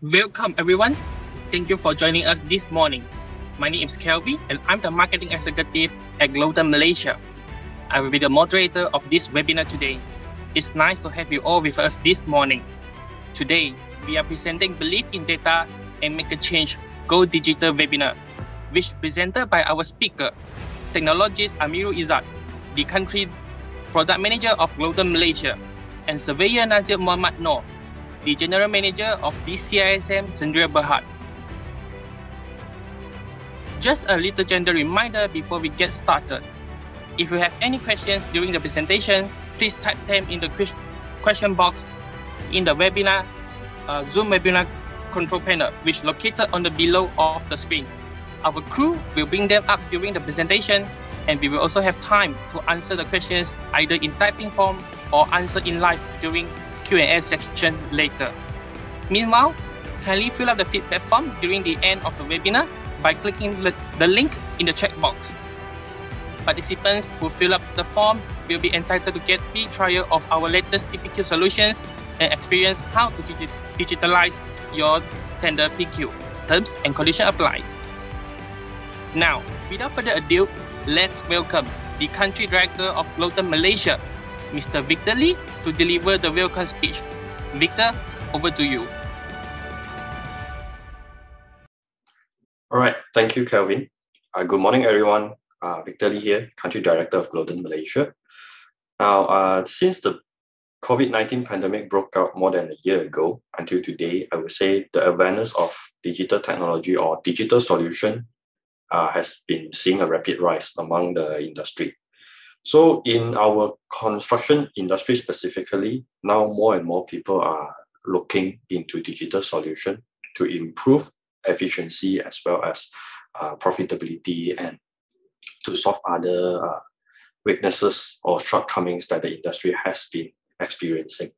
Welcome everyone. Thank you for joining us this morning. My name is Kelvin and I'm the Marketing Executive at Glodon, Malaysia. I will be the moderator of this webinar today. It's nice to have you all with us this morning. Today, we are presenting Believe in Data and Make a Change Go Digital webinar, which is presented by our speaker, Technologist Amirul Izzat, the Country Product Manager of Glodon, Malaysia, and Surveyor Nazir Muhamad, the General Manager of BCISM Sendirian Berhad. Just a little gentle reminder before we get started. If you have any questions during the presentation, please type them in the question box in the webinar, Zoom webinar control panel, which is located on the below of the screen. Our crew will bring them up during the presentation, and we will also have time to answer the questions either in typing form or answer in live during Q&A section later. Meanwhile, kindly fill up the feedback form during the end of the webinar by clicking the link in the chat box. Participants who fill up the form will be entitled to get free trial of our latest DBQ Solutions and experience how to digitalize your tender PQ. Terms and conditions apply. Now, without further ado, let's welcome the Country Director of Glodon, Malaysia, Mr. Victor Lee, to deliver the welcome speech. Victor, over to you. All right, thank you, Kelvin. Good morning, everyone. Victor Lee here, Country Director of Glodon, Malaysia. Now, since the COVID-19 pandemic broke out more than a year ago until today, I would say the awareness of digital technology or digital solution has been seeing a rapid rise among the industry. So in our construction industry specifically, now more and more people are looking into digital solution to improve efficiency as well as profitability and to solve other weaknesses or shortcomings that the industry has been experiencing.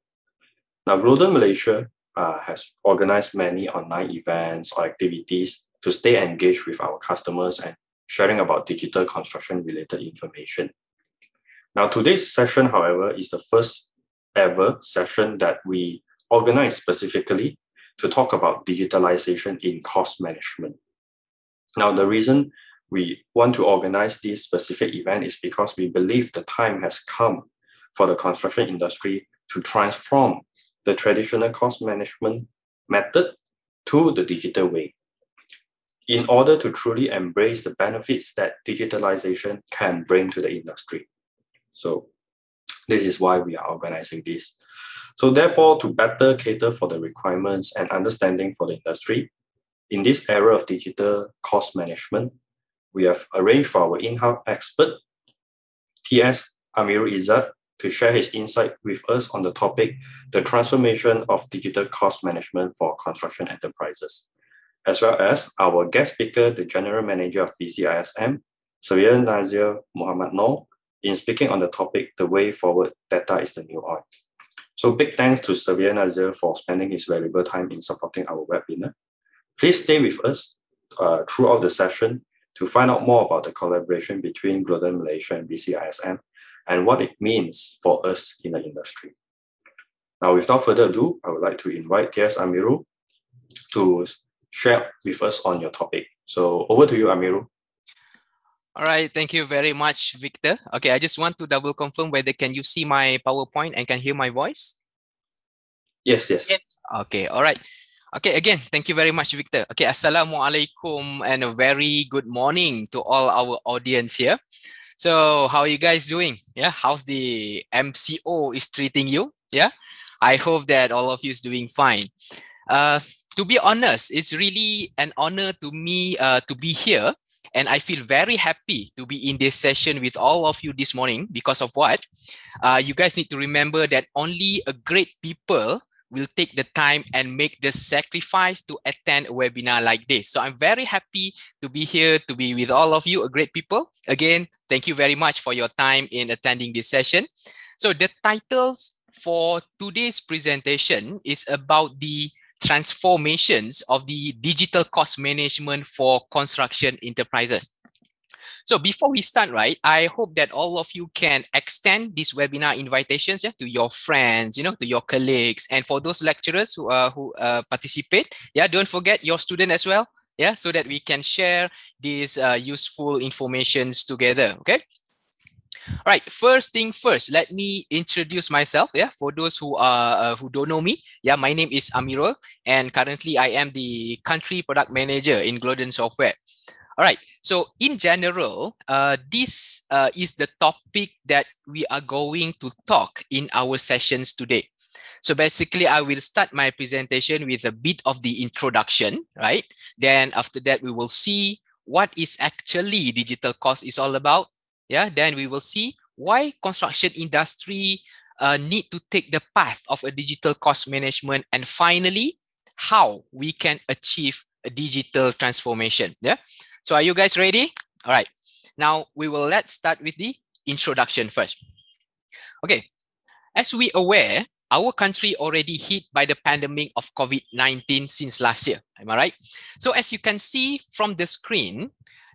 Now, Glodon Malaysia has organized many online events or activities to stay engaged with our customers and sharing about digital construction related information. Now, today's session, however, is the first ever session that we organize specifically to talk about digitalization in cost management. Now, the reason we want to organize this specific event is because we believe the time has come for the construction industry to transform the traditional cost management method to the digital way in order to truly embrace the benefits that digitalization can bring to the industry. So this is why we are organizing this. So therefore, to better cater for the requirements and understanding for the industry, in this era of digital cost management, we have arranged for our in-house expert, TS Amirul Izzat, to share his insight with us on the topic, the transformation of digital cost management for construction enterprises, as well as our guest speaker, the General Manager of BCISM, Surveyor Nazir Muhammad, in speaking on the topic, the way forward, data is the new oil. So big thanks to Surveyor Nazir for spending his valuable time in supporting our webinar. Please stay with us throughout the session to find out more about the collaboration between Glodon Malaysia and BCISM and what it means for us in the industry. Now, without further ado, I would like to invite TS Amirul to share with us on your topic. So over to you, Amirul. All right, thank you very much, Victor. Okay, I just want to double confirm whether can you see my PowerPoint and can hear my voice? Yes. Okay, all right. Okay, again, thank you very much, Victor. Okay, Assalamualaikum and a very good morning to all our audience here. So how are you guys doing? Yeah, how's the MCO is treating you? Yeah, I hope that all of you is doing fine. To be honest, it's really an honor to me to be here. And I feel very happy to be in this session with all of you this morning because of what? You guys need to remember that only a great people will take the time and make the sacrifice to attend a webinar like this. So I'm very happy to be here, to be with all of you, a great people. Again, thank you very much for your time in attending this session. So the titles for today's presentation is about the transformations of the digital cost management for construction enterprises. So before we start, right, I hope that all of you can extend this webinar invitations to your friends, to your colleagues, and for those lecturers who participate, don't forget your student as well, so that we can share these useful informations together. Okay. All right, first thing first, let me introduce myself. For those who don't know me, my name is Amirul, and currently I am the country product manager in Gloden software. All right, so in general, this is the topic that we are going to talk in our sessions today. So basically, I will start my presentation with a bit of the introduction, right? Then after that, we will see what is actually digital cost is all about. Then we will see why construction industry need to take the path of a digital cost management, and finally, how we can achieve a digital transformation. So are you guys ready? All right. Now let's start with the introduction first. Okay. As we aware, our country already hit by the pandemic of COVID-19 since last year. Am I right? So as you can see from the screen,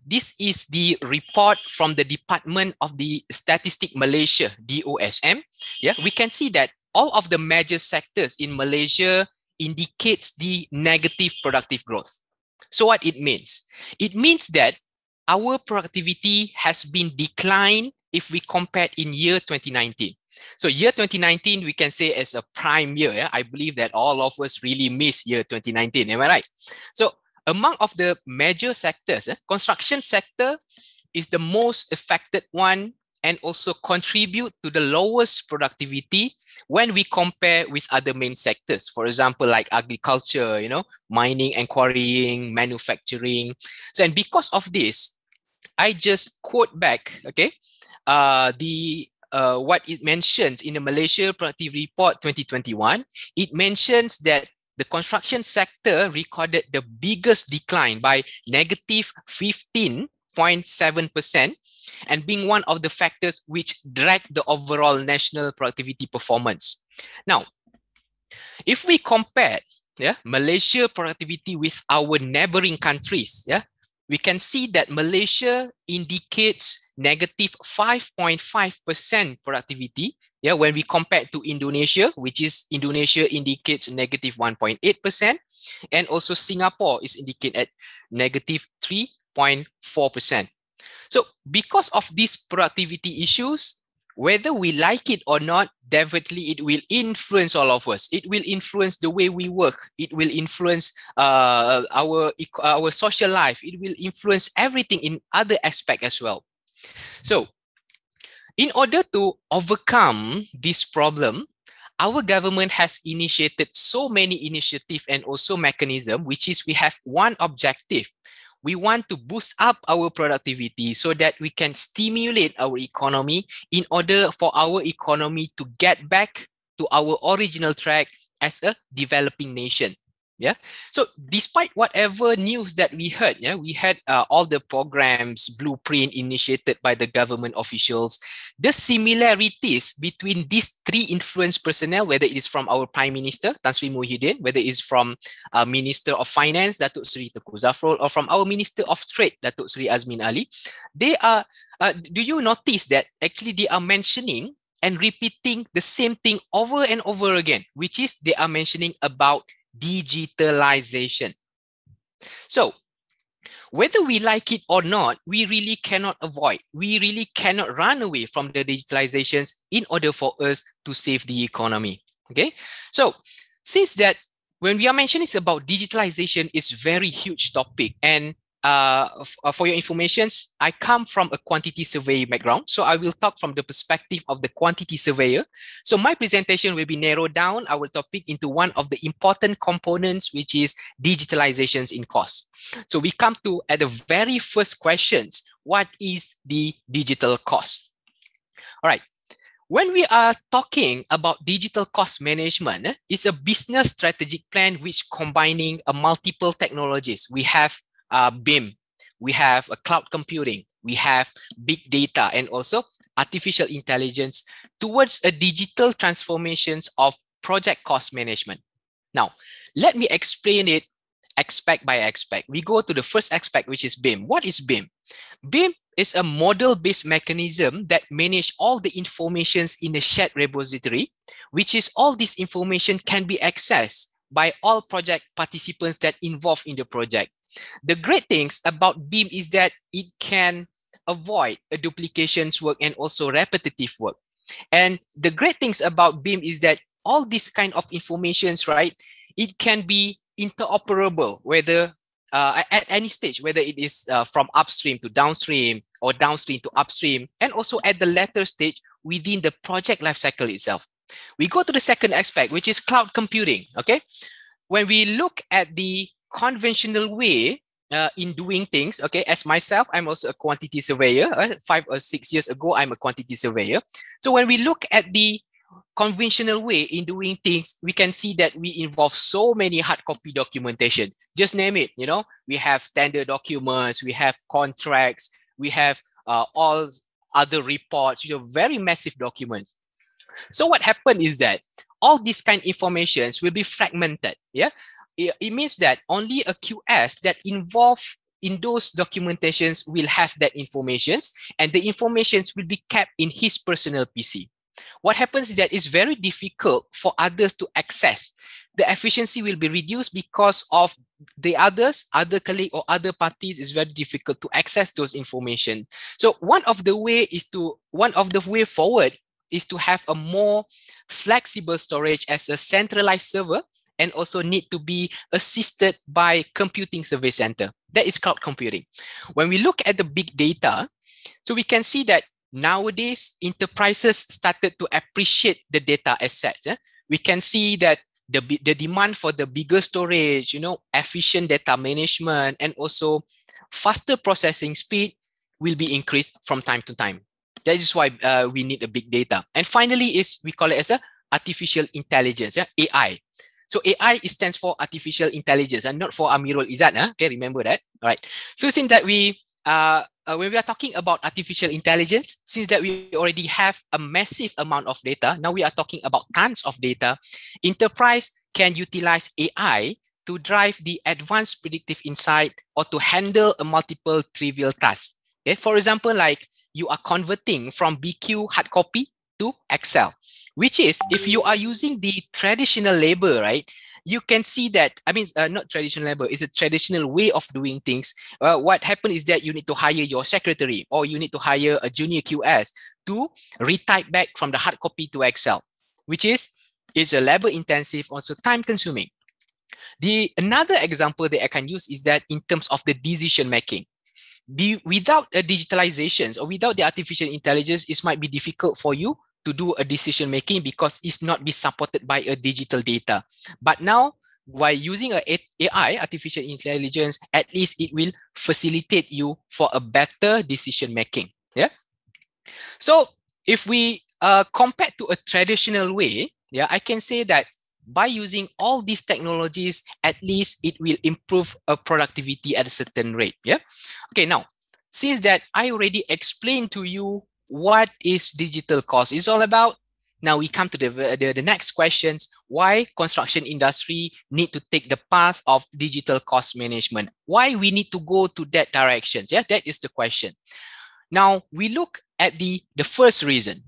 this is the report from the Department of the Statistic Malaysia, DOSM. We can see that all of the major sectors in Malaysia indicates the negative productive growth. So what it means? It means that our productivity has been declined if we compare in year 2019. So year 2019, we can say as a prime year. I believe that all of us really miss year 2019. Am I right? So among of the major sectors, construction sector is the most affected one and also contribute to the lowest productivity when we compare with other main sectors. For example, like agriculture, mining and quarrying, manufacturing. So, and because of this, I just quote back, what it mentions in the Malaysia Productivity Report 2021. It mentions that the construction sector recorded the biggest decline by negative 15.7%, and being one of the factors which drag the overall national productivity performance. Now, if we compare Malaysia productivity with our neighboring countries, we can see that Malaysia indicates negative 5.5% productivity when we compare to Indonesia, which is Indonesia indicates negative 1.8%, and also Singapore is indicated at negative 3.4%. So because of these productivity issues, whether we like it or not, definitely it will influence all of us. It will influence the way we work. It will influence our social life. It will influence everything in other aspects as well. So in order to overcome this problem, our government has initiated so many initiatives and also mechanisms, which is we have one objective. We want to boost up our productivity so that we can stimulate our economy in order for our economy to get back to our original track as a developing nation. So despite whatever news that we heard, we had all the programs, blueprint initiated by the government officials. The similarities between these three influence personnel, whether it is from our Prime Minister, Tan Sri Muhyiddin, whether it is from Minister of Finance, Datuk Sri Tengku Zafrul, or from our Minister of Trade, Datuk Sri Azmin Ali, they are, do you notice that actually they are mentioning and repeating the same thing over and over again, which is they are mentioning about digitalization. So whether we like it or not, we really cannot avoid, we really cannot run away from the digitalizations in order for us to save the economy. Okay, so since that when we are mentioning about digitalization is very huge topic, and for your information, I come from a quantity survey background. So I will talk from the perspective of the quantity surveyor. So my presentation will be narrowed down our topic into one of the important components, which is digitalizations in cost. So we come to at the very first questions, what is the digital cost? All right. When we are talking about digital cost management, it's a business strategic plan which combining multiple technologies. We have BIM, we have cloud computing, we have big data, and also artificial intelligence towards a digital transformations of project cost management. Now, let me explain it aspect by aspect. We go to the first aspect, which is BIM. What is BIM? BIM is a model-based mechanism that manage all the informations in a shared repository, which is all this information can be accessed by all project participants that involved in the project. The great things about BIM is that it can avoid a duplications work and also repetitive work. And the great things about BIM is that all this kind of informations, right, it can be interoperable, whether at any stage, whether it is from upstream to downstream or downstream to upstream, and also at the latter stage within the project lifecycle itself. We go to the second aspect, which is cloud computing. Okay, when we look at the conventional way in doing things, okay, as myself, I'm also a quantity surveyor. 5 or 6 years ago, I'm a quantity surveyor. So when we look at the conventional way in doing things, we can see that we involve so many hard copy documentation. Just name it, you know, we have tender documents, we have contracts, we have all other reports, you know, very massive documents. So what happened is that all these kind of informations will be fragmented. Yeah, it means that only a QS that involved in those documentations will have that informations, and the informations will be kept in his personal PC. What happens is that it's very difficult for others to access. The efficiency will be reduced because of the other colleague or other parties is very difficult to access those information. So one of the way forward is to have a more flexible storage as a centralized server, and also need to be assisted by computing service center. That is cloud computing. When we look at the big data, so we can see that nowadays enterprises started to appreciate the data assets. We can see that the demand for the bigger storage, you know, efficient data management, and also faster processing speed will be increased from time to time. That is why we need a big data. And finally, we call it as a artificial intelligence, AI. So AI stands for artificial intelligence, and not for Amirul, Izzat. Okay, remember that. All right. So since that when we are talking about artificial intelligence, since that we already have a massive amount of data, now we are talking about tons of data. Enterprise can utilize AI to drive the advanced predictive insight or to handle a multiple trivial tasks. Okay, for example, like you are converting from BQ hard copy to Excel, which is if you are using the traditional labor, right? You can see that, I mean, not traditional labor, it's a traditional way of doing things. What happened is that you need to hire your secretary, or you need to hire a junior QS to retype back from the hard copy to Excel, which is a labor intensive, also time consuming. Another example that I can use is that in terms of the decision making. Without a digitalization or without the artificial intelligence, it might be difficult for you to do a decision making because it's not be supported by a digital data. But now, by using a AI, artificial intelligence, at least it will facilitate you for a better decision making. Yeah. So if we compare to a traditional way, yeah, I can say that by using all these technologies, at least it will improve productivity at a certain rate. Yeah. Okay. Now, since that I already explained to you what is digital cost is all about, now we come to the next questions. Why construction industry need to take the path of digital cost management? Why we need to go to that direction? Yeah, that is the question. Now we look at the first reason.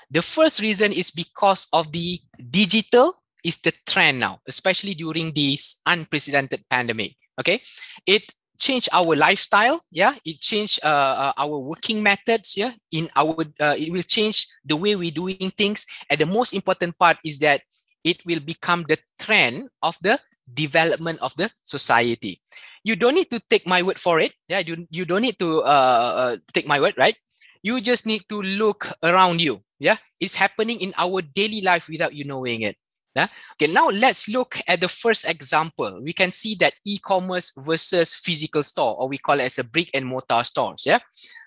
The first reason is because of the digital is the trend now, especially during this unprecedented pandemic. Okay, it changed our lifestyle. Yeah, it changed our working methods. Yeah, it will change the way we're doing things. And the most important part is that it will become the trend of the development of the society. You don't need to take my word for it. Yeah, you don't need to take my word, right? You just need to look around you. Yeah, it's happening in our daily life without you knowing it. Yeah? Okay, now let's look at the first example. We can see that e-commerce versus physical store, or we call it as a brick and mortar stores. Yeah.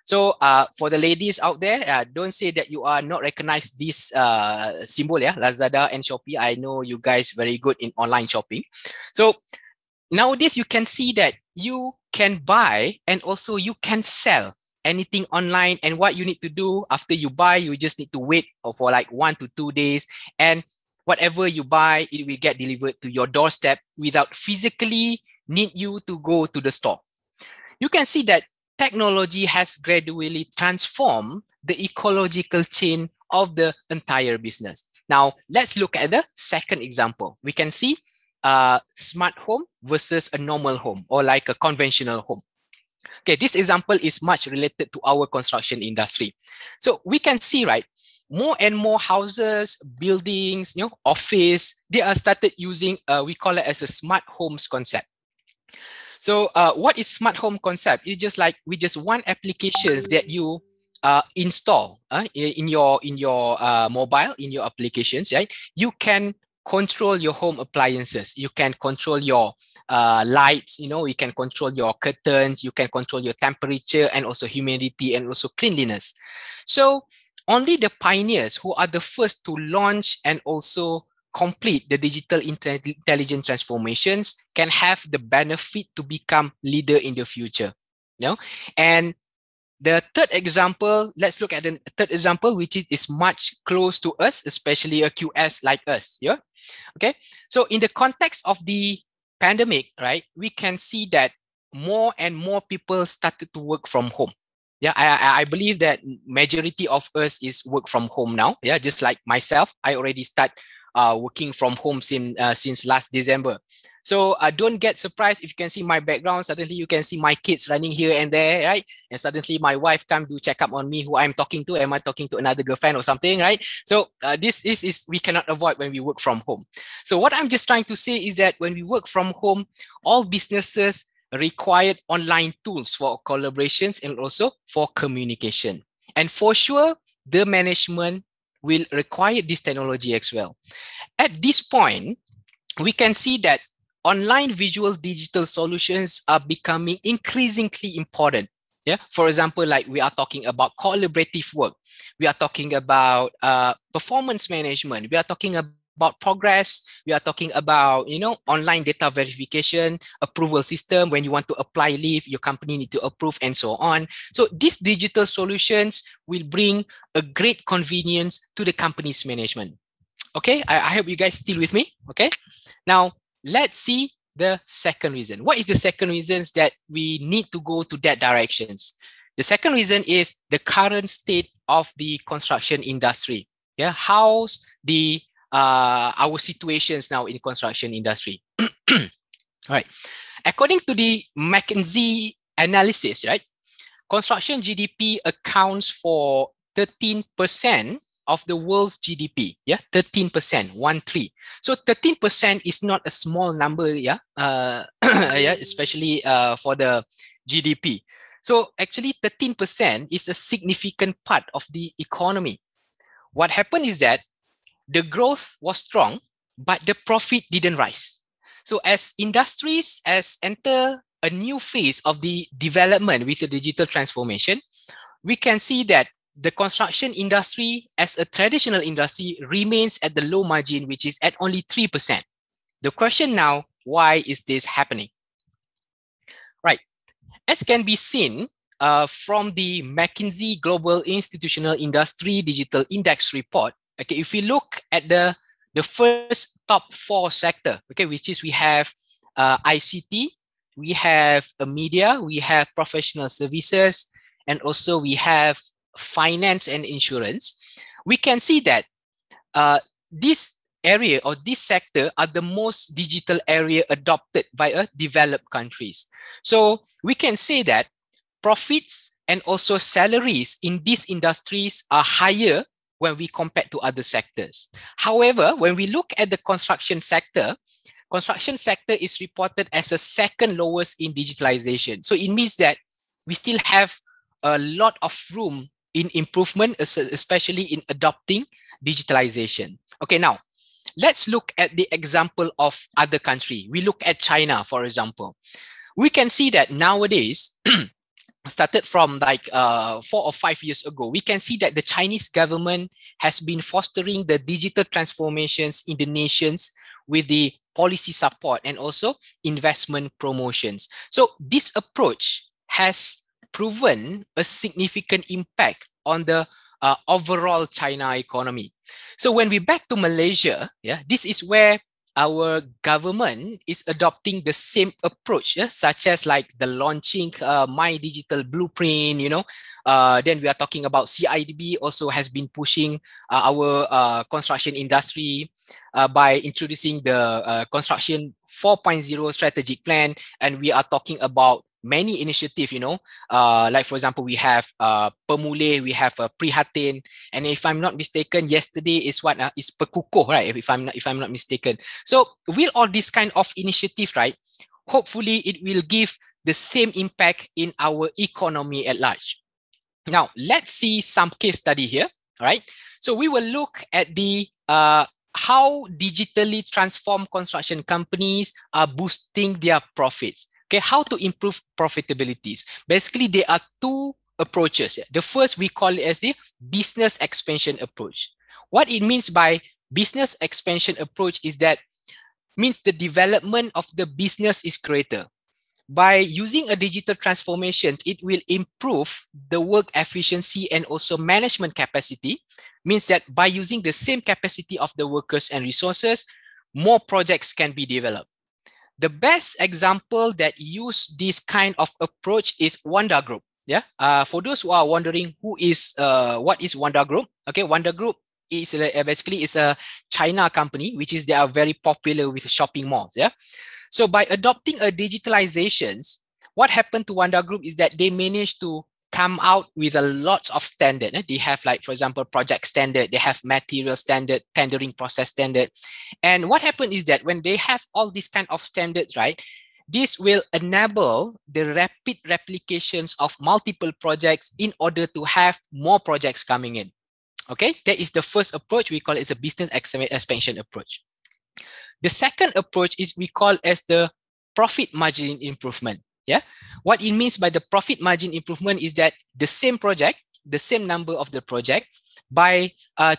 So for the ladies out there, don't say that you are not recognize this symbol. Yeah, Lazada and Shopee. I know you guys very good in online shopping. So nowadays you can see that you can buy and also you can sell anything online. And what you need to do after you buy, you just need to wait for like 1 to 2 days, and whatever you buy, it will get delivered to your doorstep without physically need you to go to the store. You can see that technology has gradually transformed the ecological chain of the entire business. Now, let's look at the second example. We can see a smart home versus a normal home or like a conventional home. Okay, this example is much related to our construction industry. So we can see, right, more and more houses, buildings, office, they are started using, we call it as a smart homes concept. So what is smart home concept? It's just like we just want applications that you install in your mobile, in your applications, right? You can control your home appliances. You can control your lights, you can control your curtains, you can control your temperature and also humidity and also cleanliness. So only the pioneers who are the first to launch and also complete the digital intelligent transformations can have the benefit to become leader in the future. And the third example, let's look at the third example, which is much close to us, especially a QS like us. Yeah. Okay. So in the context of the pandemic, right, we can see that more and more people started to work from home. Yeah, I believe that majority of us is work from home now. Yeah, just like myself, I already start working from home since last December. So don't get surprised if you can see my background. Suddenly you can see my kids running here and there, right? And suddenly my wife come to check up on me, who I'm talking to. Am I talking to another girlfriend or something, right? So this is we cannot avoid when we work from home. So what I'm just trying to say is that when we work from home, all businesses required online tools for collaborations and also for communication. And for sure, the management will require this technology as well. At this point, we can see that online visual digital solutions are becoming increasingly important. Yeah, for example, like we are talking about collaborative work, we are talking about performance management, we are talking about progress, we are talking about online data verification, approval system. When you want to apply leave, your company need to approve and so on. So these digital solutions will bring a great convenience to the company's management. Okay, I hope you guys still with me. Okay, now let's see the second reason. What is the second reason that we need to go to that directions? The second reason is the current state of the construction industry. Yeah, how's the our situations now in construction industry? All right. According to the McKinsey analysis, right, construction GDP accounts for 13% of the world's GDP. Yeah, 13%, 1-3. So 13% is not a small number. Yeah, yeah, especially for the GDP. So actually, 13% is a significant part of the economy. What happened is that the growth was strong, but the profit didn't rise. So as industries enter a new phase of the development with the digital transformation, we can see that the construction industry as a traditional industry remains at the low margin, which is at only 3%. The question now, why is this happening? Right. As can be seen from the McKinsey Global Institutional Industry Digital Index report, okay, if we look at the first top 4 sector, okay, which is we have ICT, we have media, we have professional services, and also we have finance and insurance. We can see that this area or this sector are the most digital area adopted by developed countries. So we can say that profits and also salaries in these industries are higher when we compare to other sectors. However, when we look at the construction sector is reported as the second lowest in digitalization. So it means that we still have a lot of room in improvement, especially in adopting digitalization. Okay, now let's look at the example of other country. We look at China, for example. We can see that nowadays, started from like 4 or 5 years ago, we can see that the Chinese government has been fostering the digital transformations in the nations with the policy support and also investment promotions. So this approach has proven a significant impact on the overall China economy. So when we back to Malaysia, yeah, this is where our government is adopting the same approach, such as like the launching My Digital Blueprint, then we are talking about CIDB also has been pushing our construction industry by introducing the construction 4.0 strategic plan, and we are talking about many initiatives, like for example, we have Pemule, we have Prihatin, and if I'm not mistaken, yesterday is what is Pekukuh, right? If I'm not mistaken. So with all this kind of initiative, right? Hopefully, it will give the same impact in our economy at large. Now, let's see some case study here, right? So we will look at the how digitally transformed construction companies are boosting their profits. Okay, how to improve profitabilities. Basically, there are two approaches. The first, we call it as the business expansion approach. What it means by business expansion approach is that means the development of the business is greater. By using a digital transformation, it will improve the work efficiency and also management capacity. Means that by using the same capacity of the workers and resources, more projects can be developed. The best example that use this kind of approach is Wanda Group. Yeah. For those who are wondering what is Wanda Group? Okay, Wanda Group is basically is a China company, which is they are very popular with shopping malls. Yeah. So by adopting a digitalizations, what happened to Wanda Group is that they managed to come out with a lot of standard. They have, like, for example, project standard, they have material standard, tendering process standard. And what happened is that when they have all these kind of standards, right, this will enable the rapid replications of multiple projects in order to have more projects coming in. Okay, that is the first approach. We call it a business expansion approach. The second approach is we call as the profit margin improvement. Yeah, what it means by the profit margin improvement is that the same project, the same number of the project, by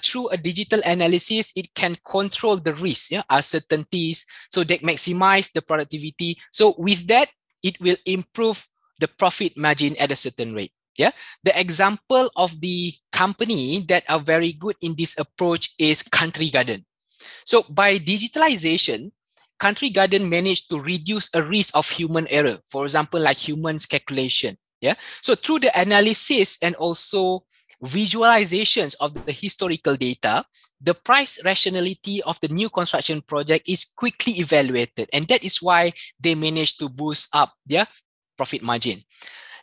through a digital analysis, it can control the risk, uncertainties, so they maximize the productivity. So with that, it will improve the profit margin at a certain rate. Yeah, the example of the company that are very good in this approach is Country Garden. So by digitalization, Country Garden managed to reduce a risk of human error, for example, like humans calculation. Yeah. So through the analysis and also visualizations of the historical data, the price rationality of the new construction project is quickly evaluated. And that is why they managed to boost up their profit margin.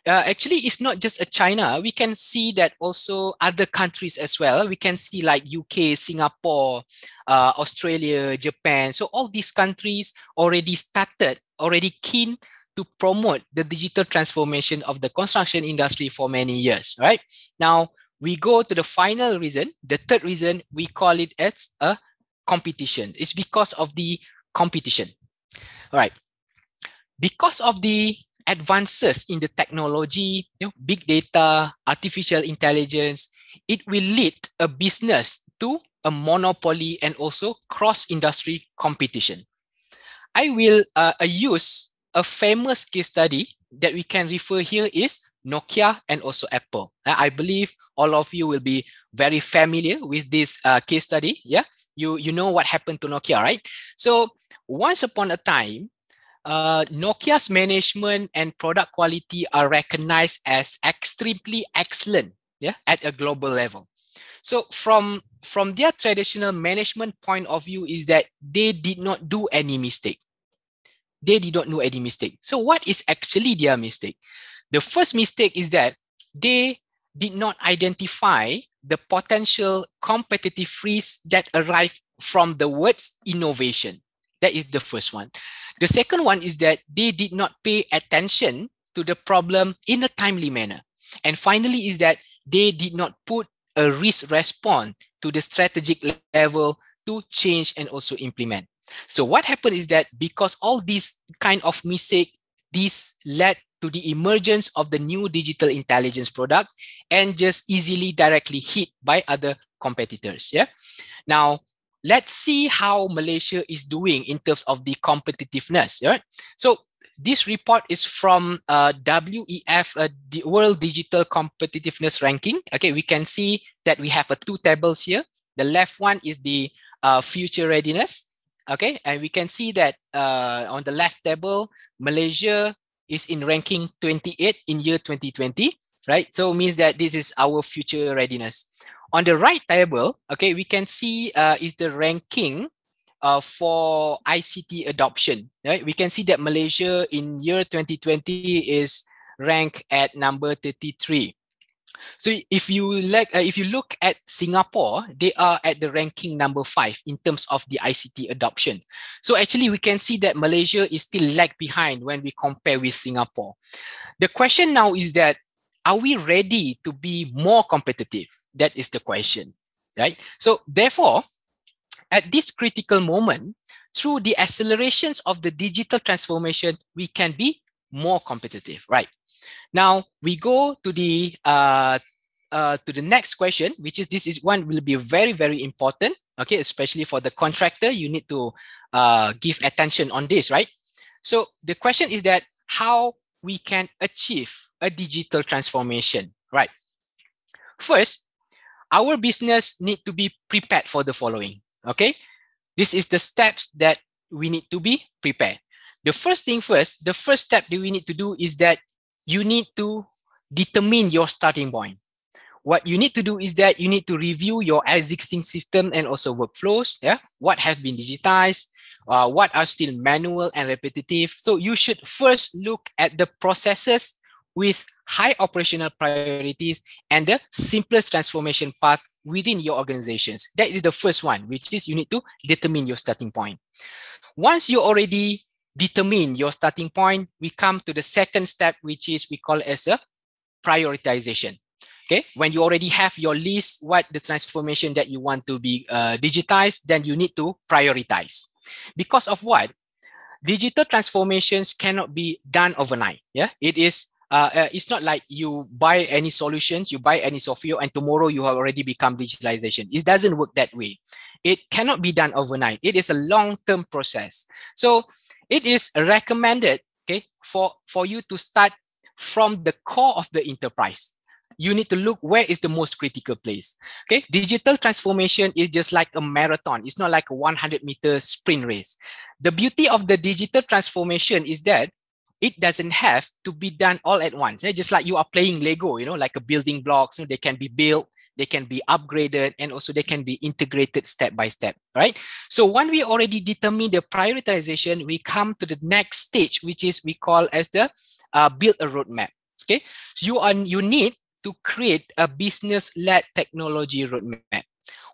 Actually, it's not just a China. We can see that also other countries as well. We can see like UK, Singapore, Australia, Japan. So all these countries already keen to promote the digital transformation of the construction industry for many years, right? Now, we go to the final reason. The third reason, we call it as a competition. It's because of the competition. All right. Because of the advances in the technology, big data, artificial intelligence, it will lead a business to a monopoly and also cross-industry competition. I will use a famous case study that we can refer here is Nokia and also Apple. I believe all of you will be very familiar with this case study. Yeah, you know what happened to Nokia, right? So once upon a time, Nokia's management and product quality are recognized as extremely excellent, at a global level. So from their traditional management point of view is that they did not do any mistake. They did not do any mistake. So what is actually their mistake? The first mistake is that they did not identify the potential competitive risks that arrive from the words innovation. That is the first one. The second one is that they did not pay attention to the problem in a timely manner. And finally is that they did not put a risk response to the strategic level to change and also implement. So what happened is that because all these kind of mistake, this led to the emergence of the new digital intelligence product and just easily directly hit by other competitors. Yeah. Now, let's see how Malaysia is doing in terms of the competitiveness. Right? So this report is from WEF, the World Digital Competitiveness Ranking. Okay, we can see that we have two tables here. The left one is the future readiness. Okay, and we can see that on the left table, Malaysia is in ranking 28 in year 2020, right? So it means that this is our future readiness. On the right table, okay, we can see is the ranking for ICT adoption, right? We can see that Malaysia in year 2020 is ranked at number 33. So if you look at Singapore, they are at the ranking number 5 in terms of the ICT adoption. So actually we can see that Malaysia is still lag behind when we compare with Singapore. The question now is that, are we ready to be more competitive? That is the question, right? So therefore, at this critical moment, through the accelerations of the digital transformation, we can be more competitive, right? Now we go to the next question, which is this is one will be very, very important. Okay, especially for the contractor, you need to give attention on this, right? So the question is that how we can achieve a digital transformation, right? First, our business need to be prepared for the following. Okay, this is the steps that we need to be prepared. The first thing first, the first step that we need to do is that you need to determine your starting point. What you need to do is that you need to review your existing system and also workflows. Yeah, what have been digitized, what are still manual and repetitive. So you should first look at the processes with high operational priorities and the simplest transformation path within your organizations. That is the first one, which is you need to determine your starting point. Once you already determine your starting point, we come to the second step, which is we call as a prioritization. Okay, when you already have your list, what the transformation that you want to be digitized, then you need to prioritize. Because of what? Digital transformations cannot be done overnight. Yeah, it is. It's not like you buy any solutions, you buy any software, and tomorrow you have already become digitalization. It doesn't work that way. It cannot be done overnight. It is a long-term process. So it is recommended, okay, for you to start from the core of the enterprise. You need to look where is the most critical place. Okay, digital transformation is just like a marathon. It's not like a 100-meter sprint race. The beauty of the digital transformation is that it doesn't have to be done all at once. Just like you are playing Lego, like a building blocks, they can be built, they can be upgraded, and also they can be integrated step by step, right? So when we already determine the prioritization, we come to the next stage, which is we call as the build a roadmap. Okay, so you need to create a business-led technology roadmap.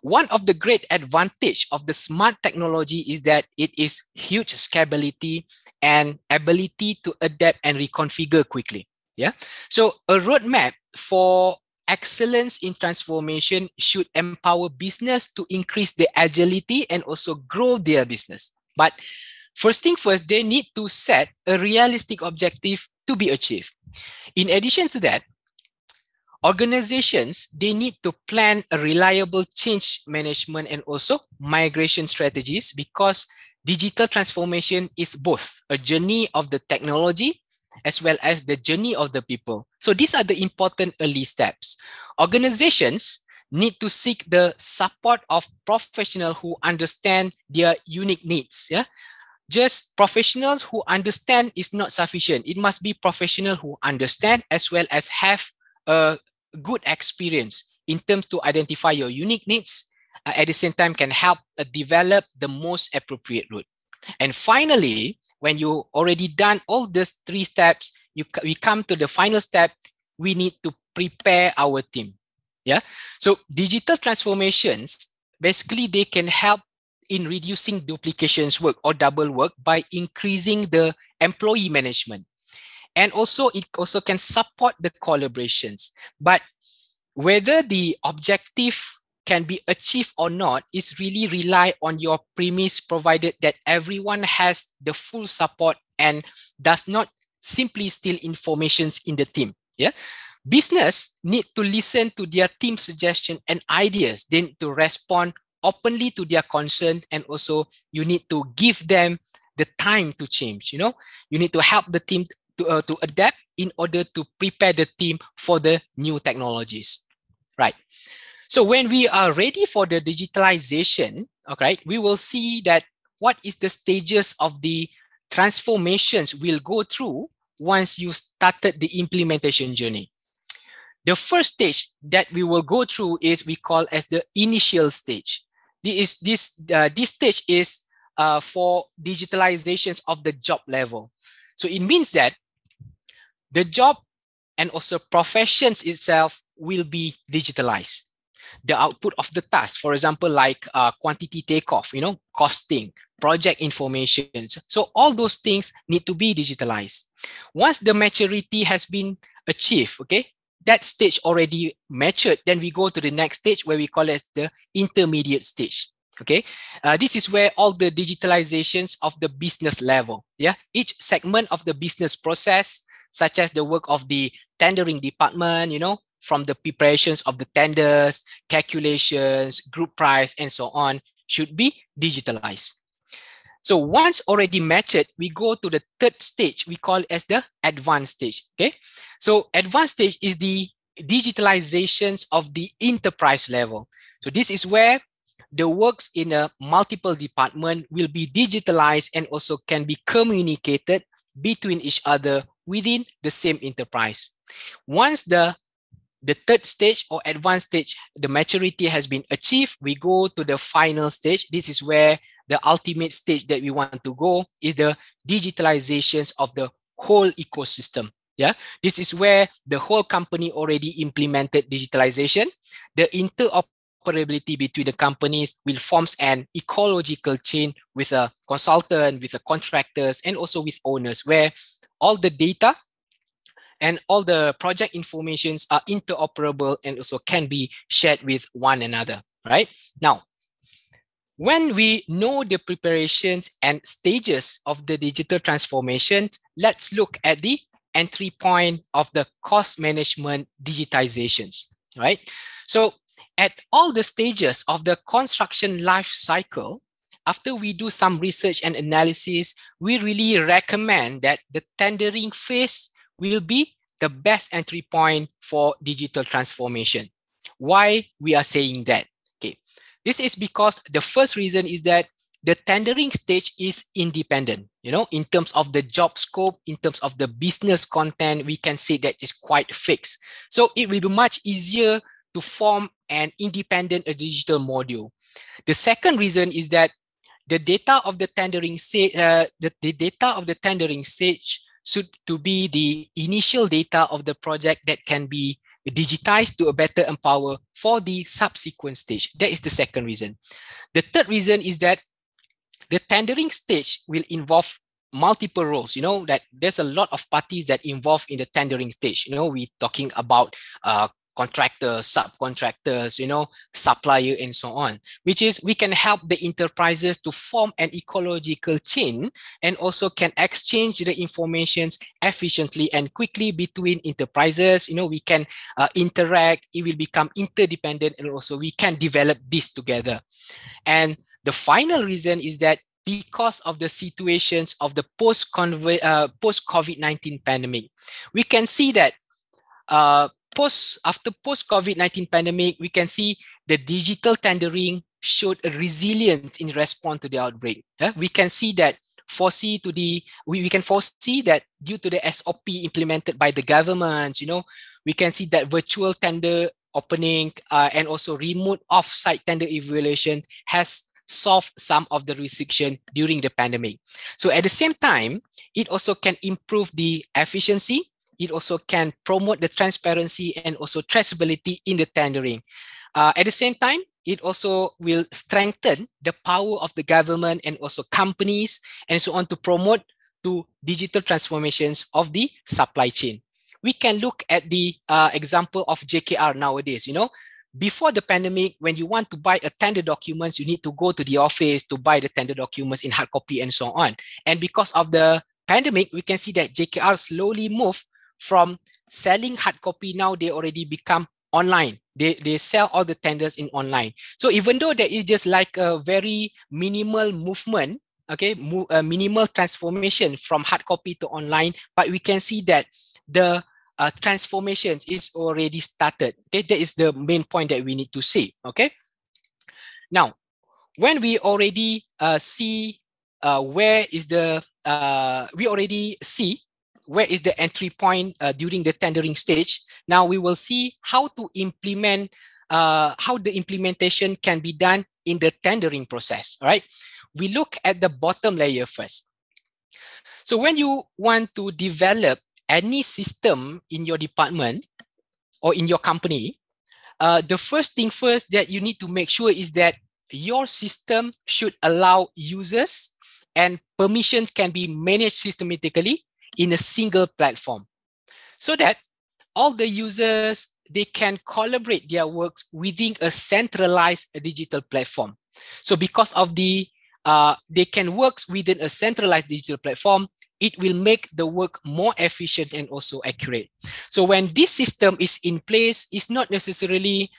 One of the great advantage of the smart technology is that it is huge scalability and ability to adapt and reconfigure quickly. Yeah. So a roadmap for excellence in transformation should empower business to increase their agility and also grow their business. But first thing first, they need to set a realistic objective to be achieved. In addition to that, organizations, they need to plan a reliable change management and also migration strategies, because digital transformation is both a journey of the technology as well as the journey of the people. So these are the important early steps. Organizations need to seek the support of professionals who understand their unique needs. Yeah, just professionals who understand is not sufficient. It must be professionals who understand as well as have a good experience in terms to identify your unique needs, at the same time can help develop the most appropriate route. And finally, when you already done all these 3 steps, we come to the final step. We need to prepare our team. Yeah. So digital transformations, basically they can help in reducing duplications work or double work by increasing the employee management. And also, it also can support the collaborations. But whether the objective can be achieved or not is really rely on your premise, provided that everyone has the full support and does not simply steal informations in the team. Yeah, business need to listen to their team suggestion and ideas. They need to respond openly to their concern, and also you need to give them the time to change. You need to help the team to adapt in order to prepare the team for the new technologies, right? So when we are ready for the digitalization, okay, we will see that what is the stages of the transformations we'll go through once you started the implementation journey. The first stage that we will go through is we call as the initial stage. This stage is for digitalizations of the job level. So it means that the job and also professions itself will be digitalized. The output of the task, for example, like quantity takeoff, costing, project information. So all those things need to be digitalized. Once the maturity has been achieved, okay, that stage already matured, then we go to the next stage where we call it the intermediate stage. Okay, this is where all the digitalizations of the business level, each segment of the business process, such as the work of the tendering department, from the preparations of the tenders, calculations, group price, and so on, should be digitalized. So once already matured, we go to the third stage, we call it as the advanced stage. Okay, so advanced stage is the digitalizations of the enterprise level. So this is where the works in a multiple department will be digitalized and also can be communicated between each other within the same enterprise. Once the third stage or advanced stage, the maturity has been achieved, we go to the final stage. This is where the ultimate stage that we want to go is the digitalizations of the whole ecosystem. This is where the whole company already implemented digitalization. The interoperability between the companies will form an ecological chain with a consultant, with the contractors, and also with owners, where all the data and all the project informations are interoperable and also can be shared with one another, right? Now, when we know the preparations and stages of the digital transformation, let's look at the entry point of the cost management digitizations, right? So at all the stages of the construction life cycle, after we do some research and analysis, we really recommend that the tendering phase will be the best entry point for digital transformation. Why we are saying that? Okay, this is because the first reason is that the tendering stage is independent. In terms of the job scope, in terms of the business content, we can say that is quite fixed. So it will be much easier to form an independent digital module. The second reason is that the data of the tendering stage, the data of the tendering stage should to be the initial data of the project that can be digitized to a better empower for the subsequent stage. That is the second reason. The third reason is that the tendering stage will involve multiple roles. That there's a lot of parties that involve in the tendering stage. We're talking about contractors, subcontractors, supplier, and so on, which is we can help the enterprises to form an ecological chain and also can exchange the informations efficiently and quickly between enterprises. We can interact, it will become interdependent, and also we can develop this together. And the final reason is that because of the situations of the post-COVID-19 pandemic, we can see that after post-COVID-19 pandemic, we can see the digital tendering showed a resilience in response to the outbreak. We can see that we can foresee that due to the SOP implemented by the government, we can see that virtual tender opening and also remote off-site tender evaluation has solved some of the restriction during the pandemic. So at the same time, it also can improve the efficiency. It also can promote the transparency and also traceability in the tendering. At the same time, it also will strengthen the power of the government and also companies and so on to promote to digital transformations of the supply chain. We can look at the example of JKR nowadays. Before the pandemic, when you want to buy a tender documents, you need to go to the office to buy the tender documents in hard copy and so on. And because of the pandemic, we can see that JKR slowly moved from selling hard copy. Now they already become online. They sell all the tenders in online. So even though there is just like a very minimal movement, okay, minimal transformation from hard copy to online, but we can see that the transformation is already started. Okay, that is the main point that we need to see. Okay, now when we already see where is the we already see where is the entry point during the tendering stage. Now we will see how to implement, how the implementation can be done in the tendering process. All right, we look at the bottom layer first. So when you want to develop any system in your department or in your company, the first thing first that you need to make sure is that your system should allow users and permissions can be managed systematically in a single platform, so that all the users, they can collaborate their works within a centralized digital platform. So because of the they can work within a centralized digital platform, it will make the work more efficient and also accurate. So when this system is in place, it's not necessarily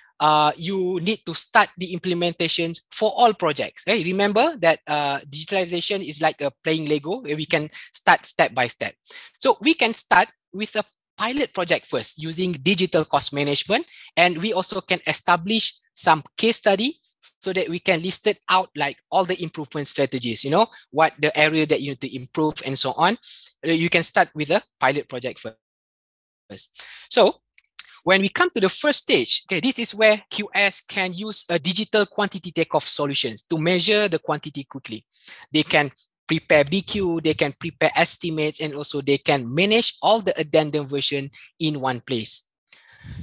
you need to start the implementations for all projects. Hey, remember that digitalization is like a playing Lego where we can start step by step. So we can start with a pilot project first using digital cost management, and we also can establish some case study so that we can list it out like all the improvement strategies, you know, what the area that you need to improve and so on. You can start with a pilot project first. So when we come to the first stage, okay, this is where QS can use a digital quantity takeoff solutions to measure the quantity quickly. They can prepare BQ, they can prepare estimates, and also they can manage all the addendum version in one place.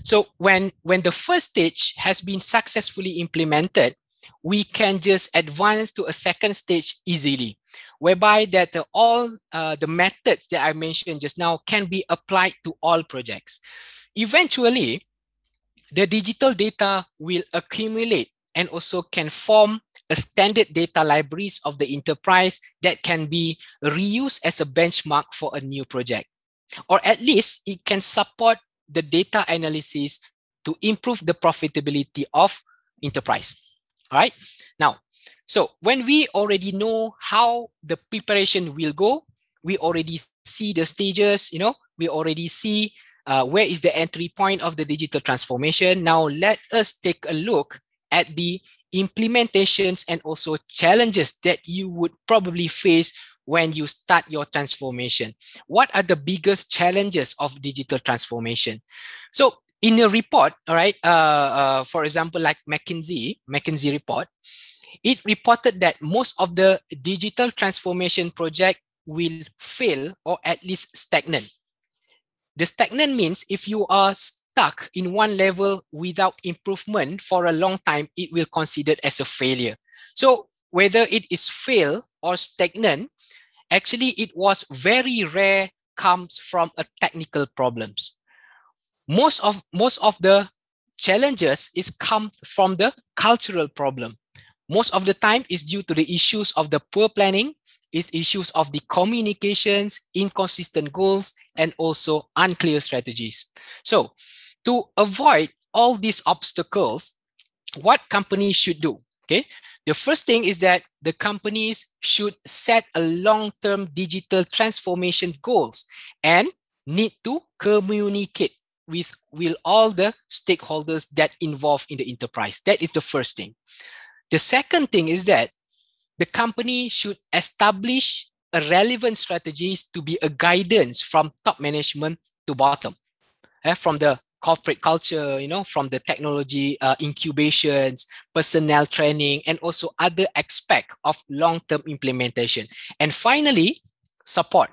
So when the first stage has been successfully implemented, we can just advance to a second stage easily, whereby that all the methods that I mentioned just now can be applied to all projects. Eventually, the digital data will accumulate and also can form a standard data libraries of the enterprise that can be reused as a benchmark for a new project. Or at least it can support the data analysis to improve the profitability of enterprise. All right. Now, so when we already know how the preparation will go, we already see the stages, you know, we already see where is the entry point of the digital transformation. Now, let us take a look at the implementations and also challenges that you would probably face when you start your transformation. What are the biggest challenges of digital transformation? So in a report, all right, for example, like McKinsey report, it reported that most of the digital transformation project will fail or at least stagnant. The stagnant means if you are stuck in one level without improvement for a long time, it will considered as a failure. So whether it is fail or stagnant, actually it was very rare comes from a technical problems. Most of the challenges is come from the cultural problem. Most of the time is due to the issues of the poor planning, is issues of the communications, inconsistent goals, and also unclear strategies. So to avoid all these obstacles, what companies should do? Okay, the first thing is that the companies should set a long-term digital transformation goals and need to communicate with all the stakeholders that involve in the enterprise. That is the first thing. The second thing is that the company should establish a relevant strategies to be a guidance from top management to bottom, from the corporate culture, you know, from the technology incubations, personnel training, and also other aspects of long-term implementation. And finally, support,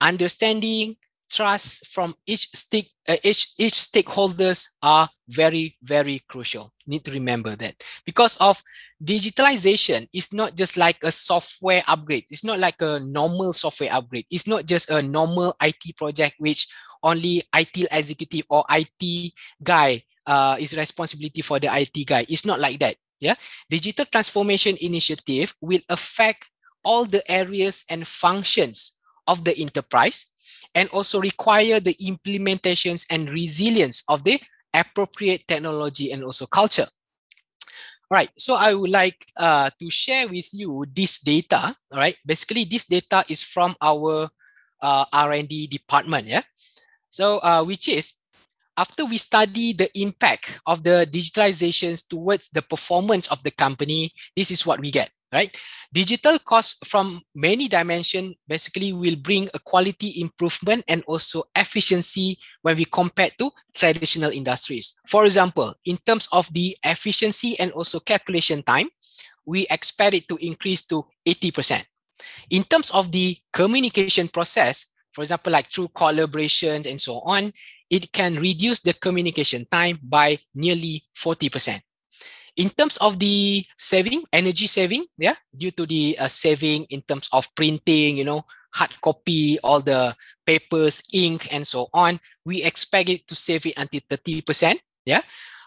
understanding, trust from each stakeholders are very, very crucial. Need to remember that, because of digitalization is not just like a software upgrade. It's not like a normal software upgrade. It's not just a normal IT project which only IT executive or IT guy is responsibility for the IT guy. It's not like that. Yeah, digital transformation initiative will affect all the areas and functions of the enterprise, and also require the implementations and resilience of the appropriate technology and also culture. All right, so I would like to share with you this data. All right, basically this data is from our R&D department. Yeah, so which is after we study the impact of the digitalizations towards the performance of the company, this is what we get. right? Digital costs from many dimensions basically will bring a quality improvement and also efficiency when we compare to traditional industries. For example, in terms of the efficiency and also calculation time, we expect it to increase to 80%. In terms of the communication process, for example, like through collaboration and so on, it can reduce the communication time by nearly 40%. In terms of the saving, energy saving, yeah, due to the saving in terms of printing, you know, hard copy, all the papers, ink, and so on, we expect it to save it until 30%. Yeah.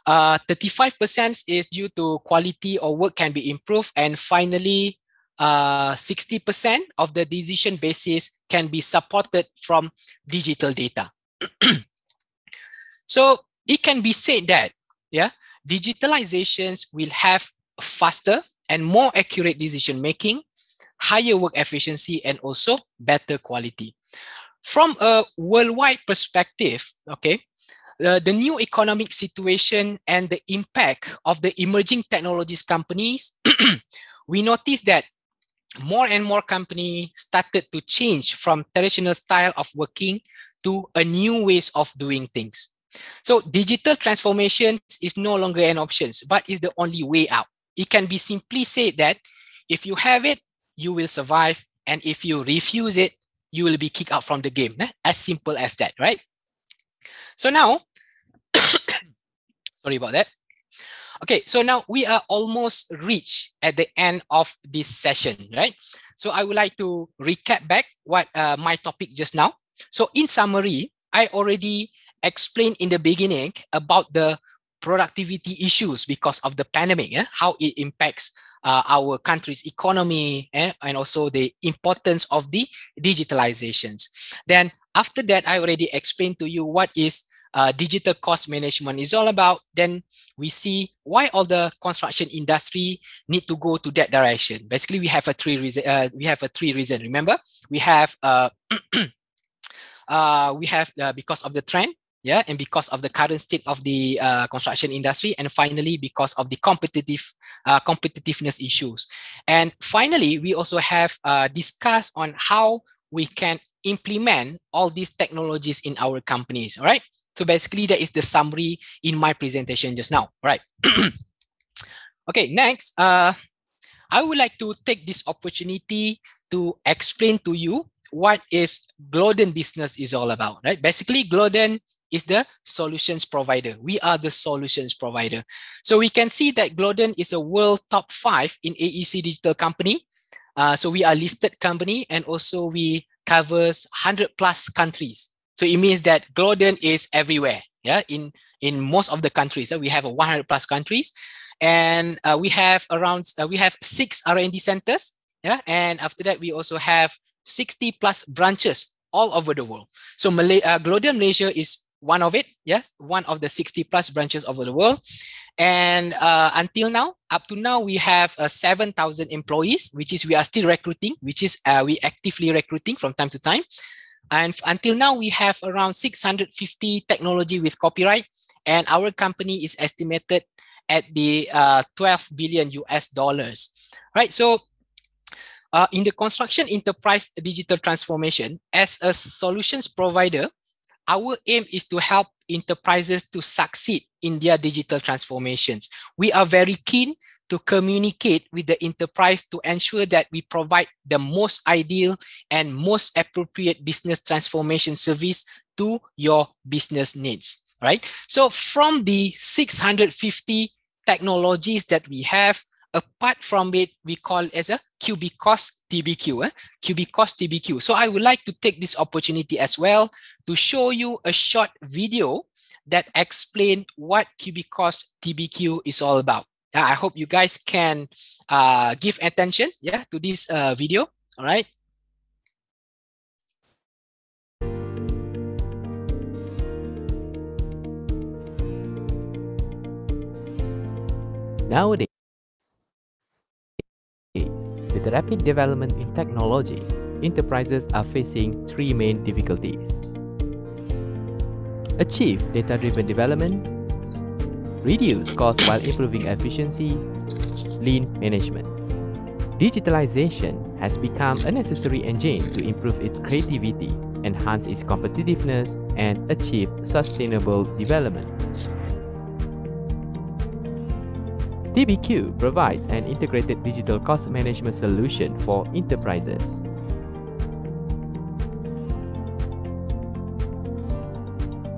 35% is due to quality or work can be improved. And finally, 60% of the decision basis can be supported from digital data. So it can be said that, yeah, digitalizations will have faster and more accurate decision making, higher work efficiency, and also better quality. From a worldwide perspective, okay, the new economic situation and the impact of the emerging technologies companies, we notice that more and more companies started to change from traditional style of working to a new ways of doing things. So digital transformation is no longer an option, but is the only way out. It can be simply said that if you have it, you will survive. And if you refuse it, you will be kicked out from the game. As simple as that, right? So now, sorry about that. Okay, so now we are almost reached at the end of this session, right? So I would like to recap back what my topic just now. So in summary, I already explained in the beginning about the productivity issues because of the pandemic, how it impacts our country's economy, and also the importance of the digitalizations. Then after that, I already explained to you what is digital cost management is all about. Then we see why all the construction industry need to go to that direction. Basically, we have a three reason. Remember, we have because of the trend, yeah, and because of the current state of the construction industry, and finally because of the competitiveness issues. And finally, we also have discussed on how we can implement all these technologies in our companies. All right. So basically, that is the summary in my presentation just now. All right. Okay. Next, I would like to take this opportunity to explain to you what is Gloden business is all about. Right. Basically, Gloden is the solutions provider. We are the solutions provider. So we can see that Gloden is a world top 5 in AEC digital company. So we are listed company, and also we covers 100+ countries. So it means that Gloden is everywhere. Yeah, in most of the countries. We have 100+ countries, and we have 6 R&D centers. Yeah, and after that we also have 60+ branches all over the world. So Gloden Malaysia is one of it, yeah, one of the 60+ branches over the world. And until now, up to now, we have 7,000 employees, which is we are still recruiting, which is we actively recruiting from time to time. And until now, we have around 650 technology with copyright, and our company is estimated at the $12 billion. Right. So in the construction enterprise digital transformation, as a solutions provider, our aim is to help enterprises to succeed in their digital transformations. We are very keen to communicate with the enterprise to ensure that we provide the most ideal and most appropriate business transformation service to your business needs, right? So from the 650 technologies that we have, apart from it, we call as a cubic cost DBQ, cubic cost DBQ. So I would like to take this opportunity as well to show you a short video that explain what cubic cost DBQ is all about. I hope you guys can give attention, yeah, to this video. All right. Nowadays, with the rapid development in technology, enterprises are facing 3 main difficulties. Achieve data-driven development, reduce costs while improving efficiency, lean management. Digitalization has become a necessary engine to improve its creativity, enhance its competitiveness, and achieve sustainable development. DBQ provides an integrated digital cost management solution for enterprises.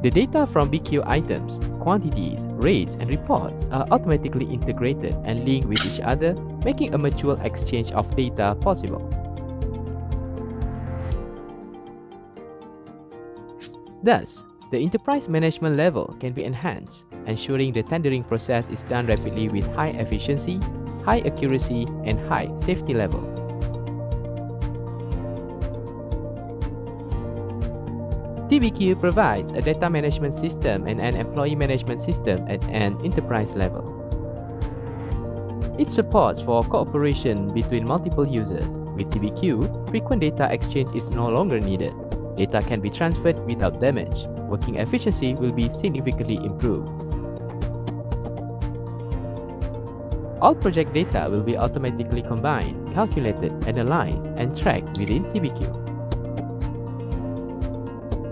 The data from BQ items, quantities, rates, and reports are automatically integrated and linked with each other, making a mutual exchange of data possible. Thus, the enterprise management level can be enhanced, ensuring the tendering process is done rapidly with high efficiency, high accuracy, and high safety level. DBQ provides a data management system and an employee management system at an enterprise level. It supports for cooperation between multiple users. With DBQ, frequent data exchange is no longer needed. Data can be transferred without damage. Working efficiency will be significantly improved. All project data will be automatically combined, calculated, analyzed, and tracked within DBQ.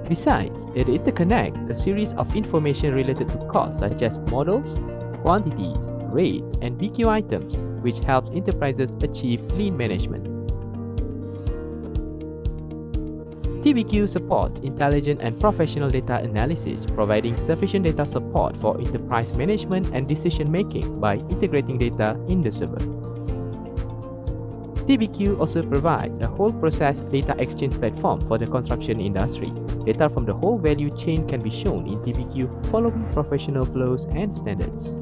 Besides, it interconnects a series of information related to costs such as models, quantities, rates, and BQ items, which helps enterprises achieve lean management. DBQ supports intelligent and professional data analysis, providing sufficient data support for enterprise management and decision-making by integrating data in the server. DBQ also provides a whole process data exchange platform for the construction industry. Data from the whole value chain can be shown in DBQ following professional flows and standards.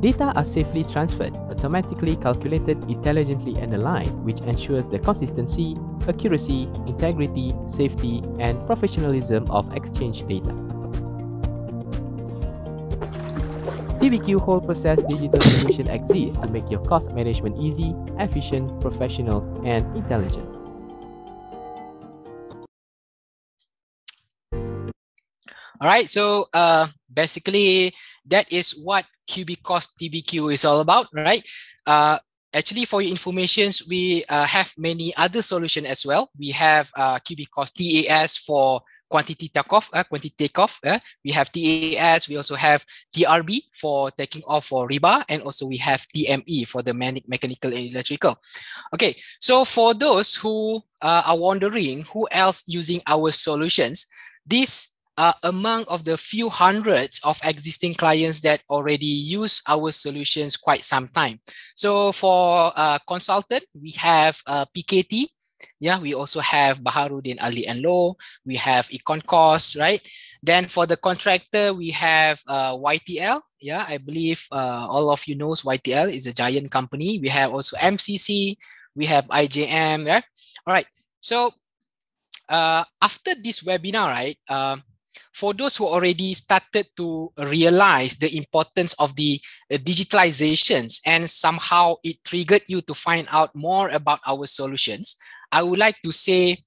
Data are safely transferred, automatically calculated, intelligently analyzed, which ensures the consistency, accuracy, integrity, safety, and professionalism of exchange data. DBQ whole process digital solution exists to make your cost management easy, efficient, professional, and intelligent. All right, so basically that is what QB Cost DBQ is all about, right? Actually, for your informations, we have many other solutions as well. We have QB Cost TAS for quantity takeoff, we have TAS, we also have TRB for taking off for riba, and also we have TME for the mechanical and electrical. Okay, so for those who are wondering who else using our solutions, this among of the few hundreds of existing clients that already use our solutions quite some time. So for consultant, we have PKT. Yeah, we also have Baharudin Ali and Low. We have Econ Cost, right? Then for the contractor, we have YTL. Yeah, I believe all of you knows YTL is a giant company. We have also MCC. We have IJM. Right? All right. So after this webinar, right? For those who already started to realize the importance of the digitalizations and somehow it triggered you to find out more about our solutions, I would like to say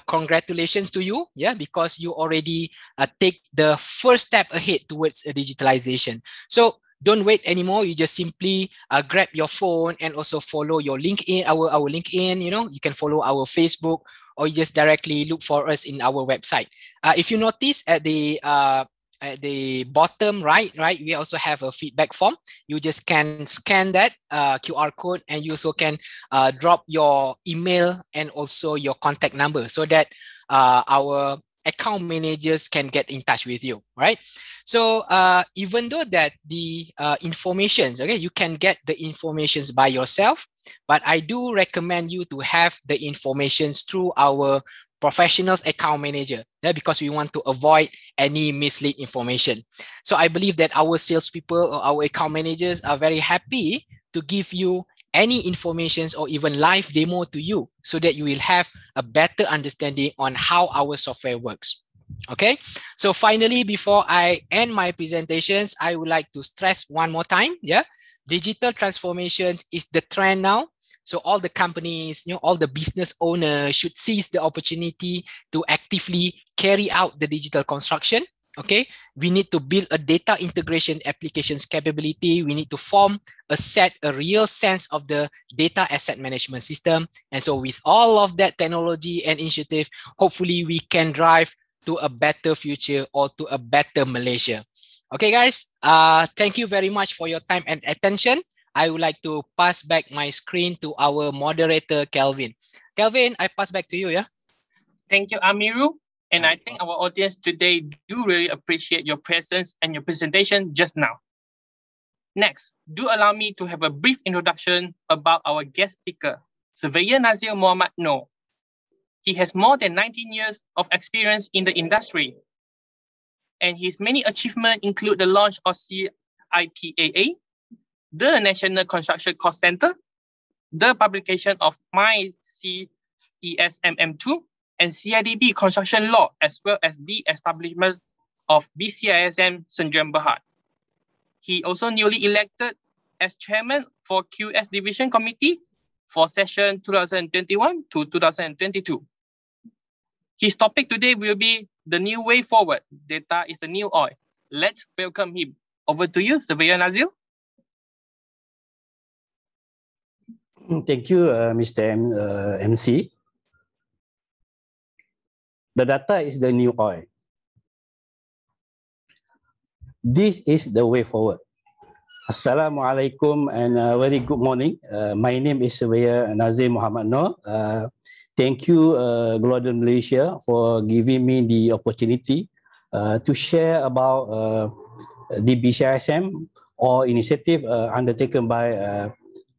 congratulations to you, yeah, because you already take the first step ahead towards digitalization. So don't wait anymore. You just simply grab your phone and also follow your LinkedIn, our LinkedIn. You know, you can follow our Facebook, or you just directly look for us in our website. If you notice at the bottom right, we also have a feedback form. You just can scan that QR code, and you also can drop your email and also your contact number so that our account managers can get in touch with you, right? So even though that the informations, okay, you can get the informations by yourself, but I do recommend you to have the informations through our professionals account manager, yeah, because we want to avoid any mislead information. So I believe that our salespeople or our account managers are very happy to give you any informations or even live demo to you so that you will have a better understanding on how our software works. Okay, so finally, before I end my presentations, I would like to stress one more time, yeah, digital transformations is the trend now. So all the companies, you know, all the business owners should seize the opportunity to actively carry out the digital construction. Okay, we need to build a data integration applications capability. We need to form a real sense of the data asset management system. And so with all of that technology and initiative, hopefully we can drive to a better future or to a better Malaysia. Okay, guys, thank you very much for your time and attention. I would like to pass back my screen to our moderator, Kelvin. Kelvin, I pass back to you, yeah? Thank you, Amirul. And I think our audience today do really appreciate your presence and your presentation just now. Next, do allow me to have a brief introduction about our guest speaker, Surveyor Nazir Muhammad Noor. He has more than 19 years of experience in the industry, and his many achievements include the launch of CIPAA, the National Construction Cost Center, the publication of My CISM2, and CIDB construction law, as well as the establishment of BCISM Sdn Bhd. He also newly elected as chairman for QS Division Committee for session 2021 to 2022. His topic today will be the new way forward. Data is the new oil. Let's welcome him. Over to you, Surveyor Nazir. Thank you, Mr. MC. The data is the new oil. This is the way forward. Assalamualaikum and very good morning. My name is Surveyor Nazir Muhammad Noor. Thank you, Gloden Malaysia, for giving me the opportunity to share about the BCISM or initiative undertaken by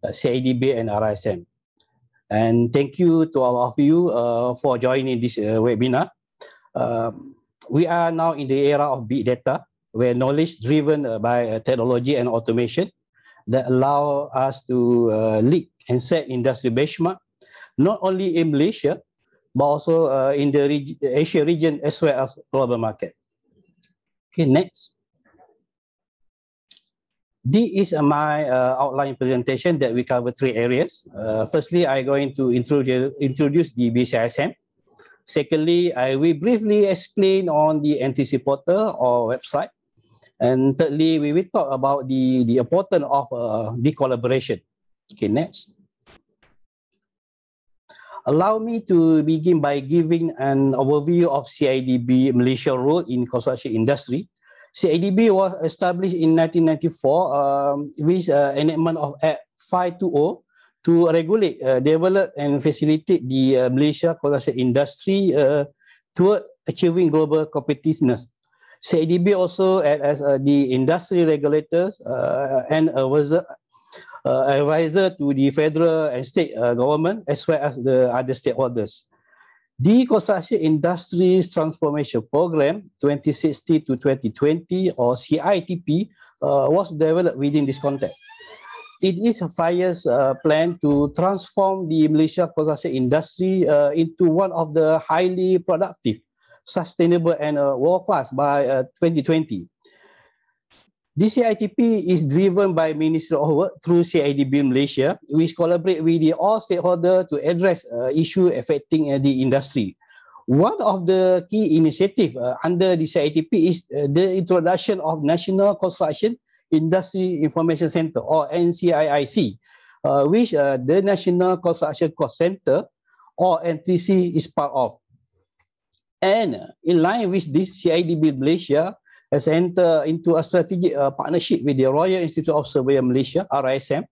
CIDB and RISM. And thank you to all of you for joining this webinar. We are now in the era of big data, where knowledge driven by technology and automation that allow us to lead and set industry benchmark, not only in Malaysia, but also in the Asia region as well as global market. Okay, next. This is my outline presentation that we cover 3 areas. Firstly, I'm going to introduce the BCISM. Secondly, I will briefly explain on the NTC portal or website. And thirdly, we will talk about the importance of the collaboration. Okay, next. Allow me to begin by giving an overview of CIDB Malaysia role in construction industry. CIDB was established in 1994 with enactment of Act 520 to regulate, develop and facilitate the Malaysia construction industry toward achieving global competitiveness. CIDB also acts as the industry regulators and advisor to the federal and state government as well as the other stakeholders. The Construction Industries Transformation Program 2060 to 2020 or CITP was developed within this context. It is a 5-year plan to transform the Malaysia construction industry into one of the highly productive, sustainable and world-class by 2020. This CITP is driven by Ministry of Work through CIDB Malaysia, which collaborate with all stakeholders to address issues affecting the industry. One of the key initiatives under the CITP is the introduction of National Construction Industry Information Center or NCIIC, which the National Construction Cost Center or NTC is part of. And in line with this, CIDB Malaysia has entered into a strategic partnership with the Royal Institute of Surveyor Malaysia, RISM,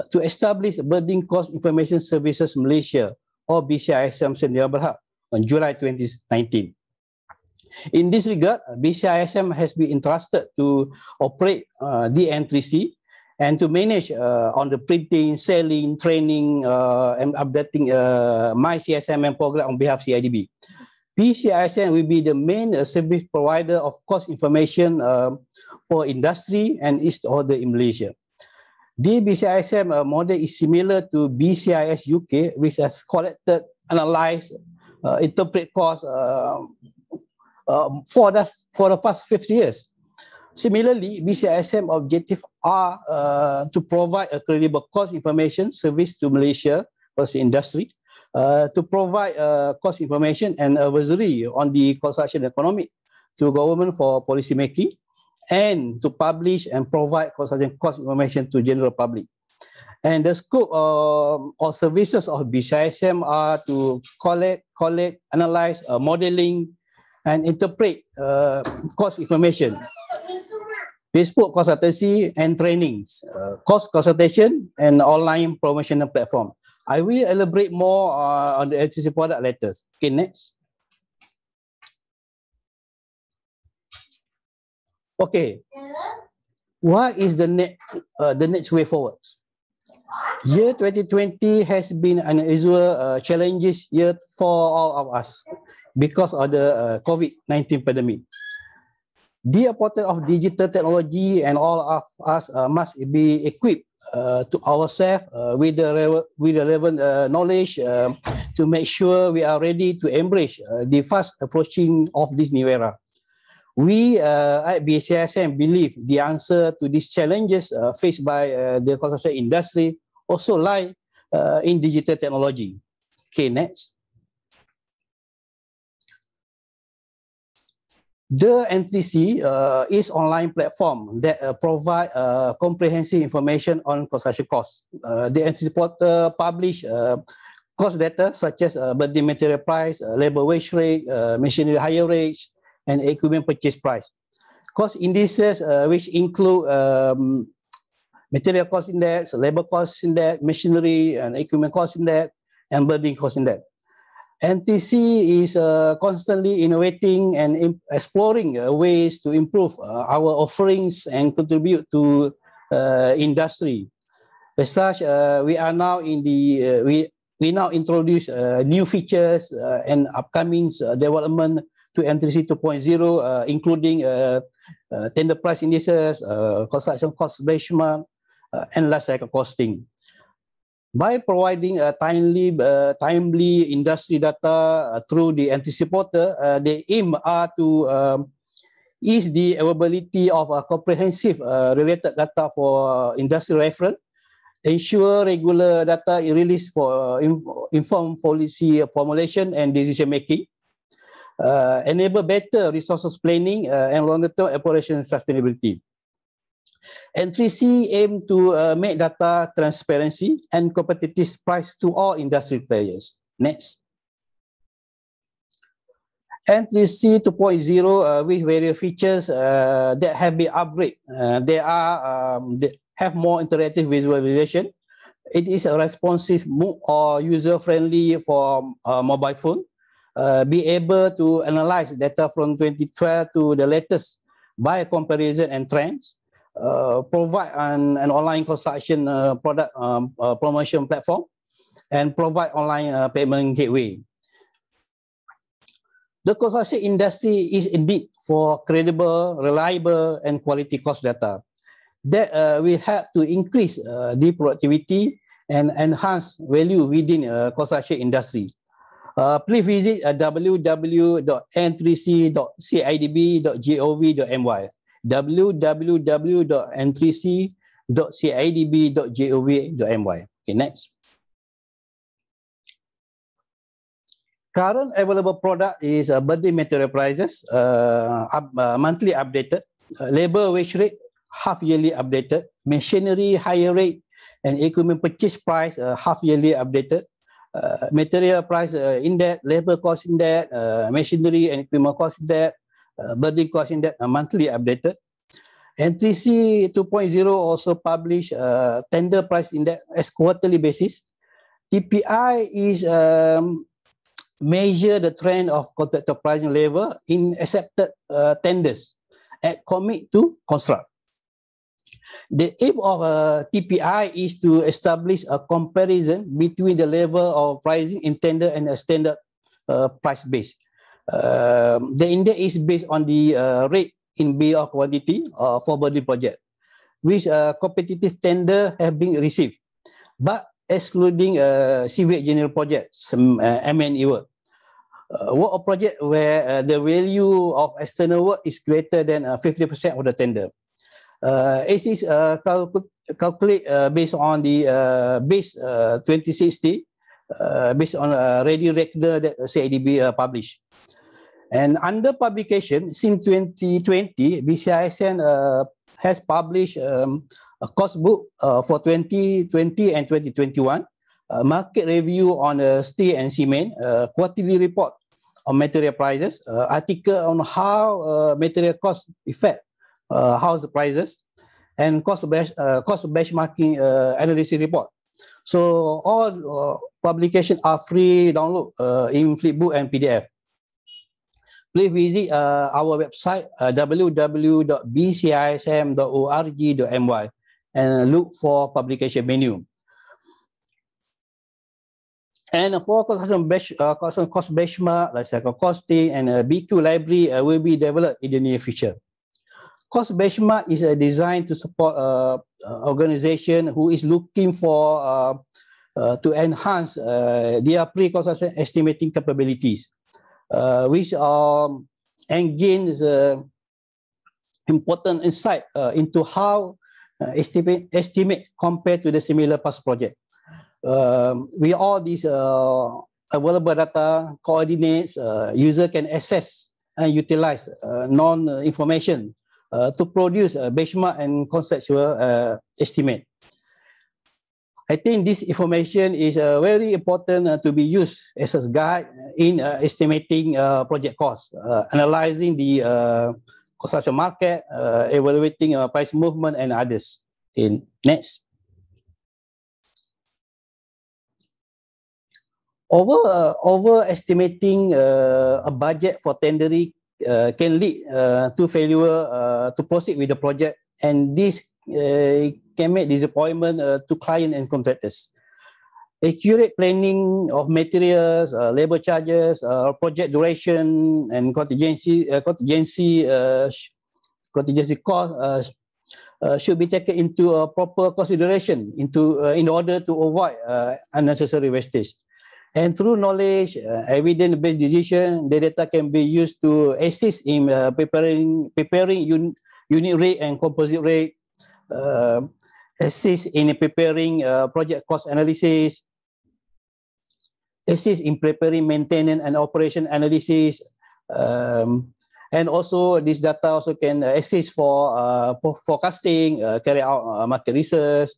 to establish Building Cost Information Services Malaysia, or BCISM Sdn Bhd, on July 2019. In this regard, BCISM has been entrusted to operate the N3C and to manage on the printing, selling, training, and updating My CSMM program on behalf of CIDB. BCISM will be the main service provider of cost information for industry and its order in Malaysia. The BCISM model is similar to BCIS UK, which has collected, analyzed, interpret costs for the past 50 years. Similarly, BCISM objectives are to provide a credible cost information service to Malaysia industry, to provide cost information and advisory on the construction economy, to government for policy making, and to publish and provide consulting cost information to general public. And the scope or services of BCISM are to collect, analyze, modeling, and interpret cost information, bespoke consultancy and trainings, cost consultation, and online promotional platform. I will elaborate more on the NTC product later. Okay, next. Okay, what is the next way forward? Year 2020 has been an unusual challenges year for all of us because of the COVID-19 pandemic. The importance of digital technology and all of us must be equipped to ourselves with the relevant knowledge to make sure we are ready to embrace the fast approaching of this new era. We at BCISM believe the answer to these challenges faced by the construction industry also lie in digital technology. Okay, next. The NTC is online platform that provide comprehensive information on construction costs. The NTC portal publish cost data such as building material price, labor wage rate, machinery hire rates, and equipment purchase price. Cost indices which include material cost index, labor cost index, machinery and equipment cost index, and building cost index. NTC is constantly innovating and exploring ways to improve our offerings and contribute to industry. As such, we are now in the we now introduce new features and upcoming development to NTC 2.0, including tender price indices, construction cost benchmark, and life cycle costing. By providing timely industry data through the NTC portal, the aim are to ease the availability of comprehensive related data for industry reference, ensure regular data is released for informed policy formulation and decision making, enable better resources planning and longer-term operation sustainability. NTC aim to make data transparency and competitive price to all industry players. Next. NTC 2.0 with various features that have been upgraded. They have more interactive visualization. It is a responsive or user-friendly for mobile phone. Be able to analyze data from 2012 to the latest by comparison and trends. Provide an online construction product promotion platform, and provide online payment gateway. The construction industry is in need for credible, reliable, and quality cost data that will help to increase the productivity and enhance value within construction industry. Please visit www.n3c.cidb.gov.my www.n3c.cidb.gov.my. Okay, next. Current available product is building material prices, monthly updated, labor wage rate, half yearly updated, machinery hire rate, and equipment purchase price, half yearly updated, material price index, labor cost index, machinery and equipment cost index, building cost index, monthly updated. NTC 2.0 also publish tender price index as quarterly basis. TPI is measure the trend of contractor pricing level in accepted tenders and commit to construct. The aim of TPI is to establish a comparison between the level of pricing in tender and a standard price base. The index is based on the rate in bill of quantity for building project, which competitive tender have been received, but excluding civil general projects, M&E work. Work of project where the value of external work is greater than 50% of the tender. It is calculated based on the base 2060, based on ready reckoner that CIDB published. And under publication, since 2020, BCISM has published a cost book for 2020 and 2021, market review on steel and cement, quarterly report on material prices, article on how material cost affect house prices, and cost benchmarking analysis report. So all publications are free download in Flipbook and PDF. Please visit our website www.bcism.org.my and look for publication menu. And for cost benchmark, like costing and BQ library will be developed in the near future. Cost benchmark is designed to support organization who is looking for to enhance their pre-construction estimating capabilities, which and gains important insight into how estimate compared to the similar past project. With all these available data, coordinates, user can access and utilize non-information to produce a benchmark and conceptual estimate. I think this information is very important to be used as a guide in estimating project costs, analyzing the construction market, evaluating price movement and others. Okay, next. Overestimating a budget for tendering can lead to failure to proceed with the project, and this can make disappointment to client and contractors. Accurate planning of materials, labor charges, project duration, and contingency cost should be taken into proper consideration in order to avoid unnecessary wastage. And through knowledge, evidence-based decision, the data can be used to assist in preparing unit rate and composite rate, assist in preparing project cost analysis, assist in preparing maintenance and operation analysis, and also this data also can assist for forecasting, carry out market research,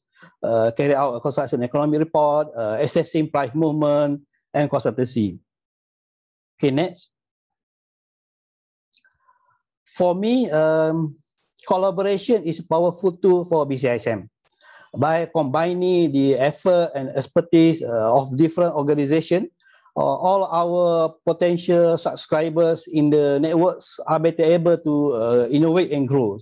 carry out a construction economic report, assessing price movement, and consultancy. Okay, next. For me, collaboration is a powerful tool for BCISM. By combining the effort and expertise of different organizations, all our potential subscribers in the networks are better able to innovate and grow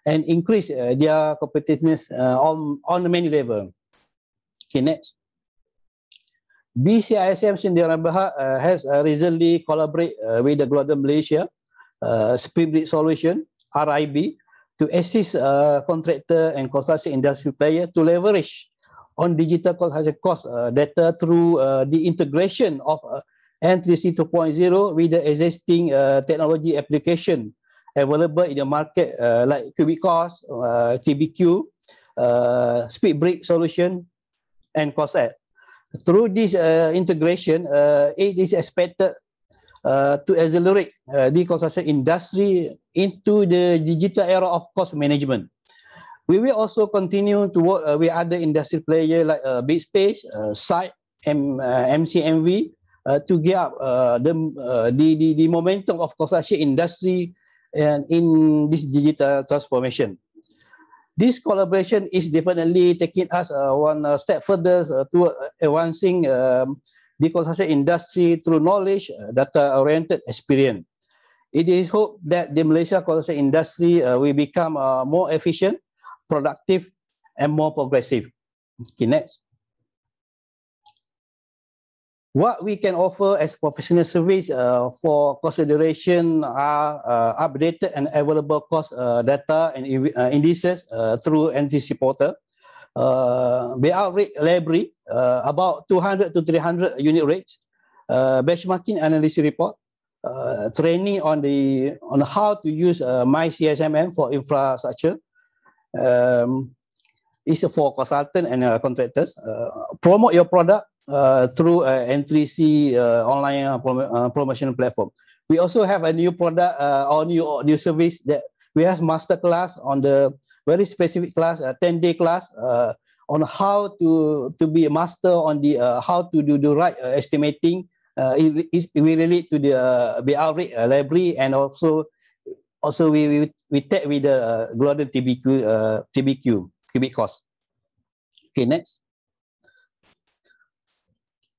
and increase their competitiveness on many levels. Okay, next. BCISM Sdn Bhd has recently collaborated with the Gloden Malaysia, CIDB Solutions, RIB, to assist contractor and construction industry players to leverage on digital construction cost data through the integration of N3C 2.0 with the existing technology application available in the market like cubic cost, DBQ, speed break solution, and CostApp. Through this integration, it is expected to accelerate the construction industry into the digital era of cost management. We will also continue to work with other industry players like Big Space, Site, MCMV to gear up the momentum of construction industry and in this digital transformation. This collaboration is definitely taking us one step further to advancing the construction industry through knowledge, data-oriented experience. It is hoped that the Malaysia construction industry will become more efficient, productive, and more progressive. Okay, next. What we can offer as professional service for consideration are updated and available cost data and indices through NTC portal. Buyout rate library, about 200 to 300 unit rates, benchmarking analysis report, training on how to use MyCSMM for infrastructure, is for consultant and contractors. Promote your product through N3C online promotion platform. We also have a new product or new service that we have master class on the very specific class, a 10-day class on how to be a master on the how to do the right estimating. It will relate to the BR rate library, and also we take with the Gloden TBQ cubic cost. Okay, next.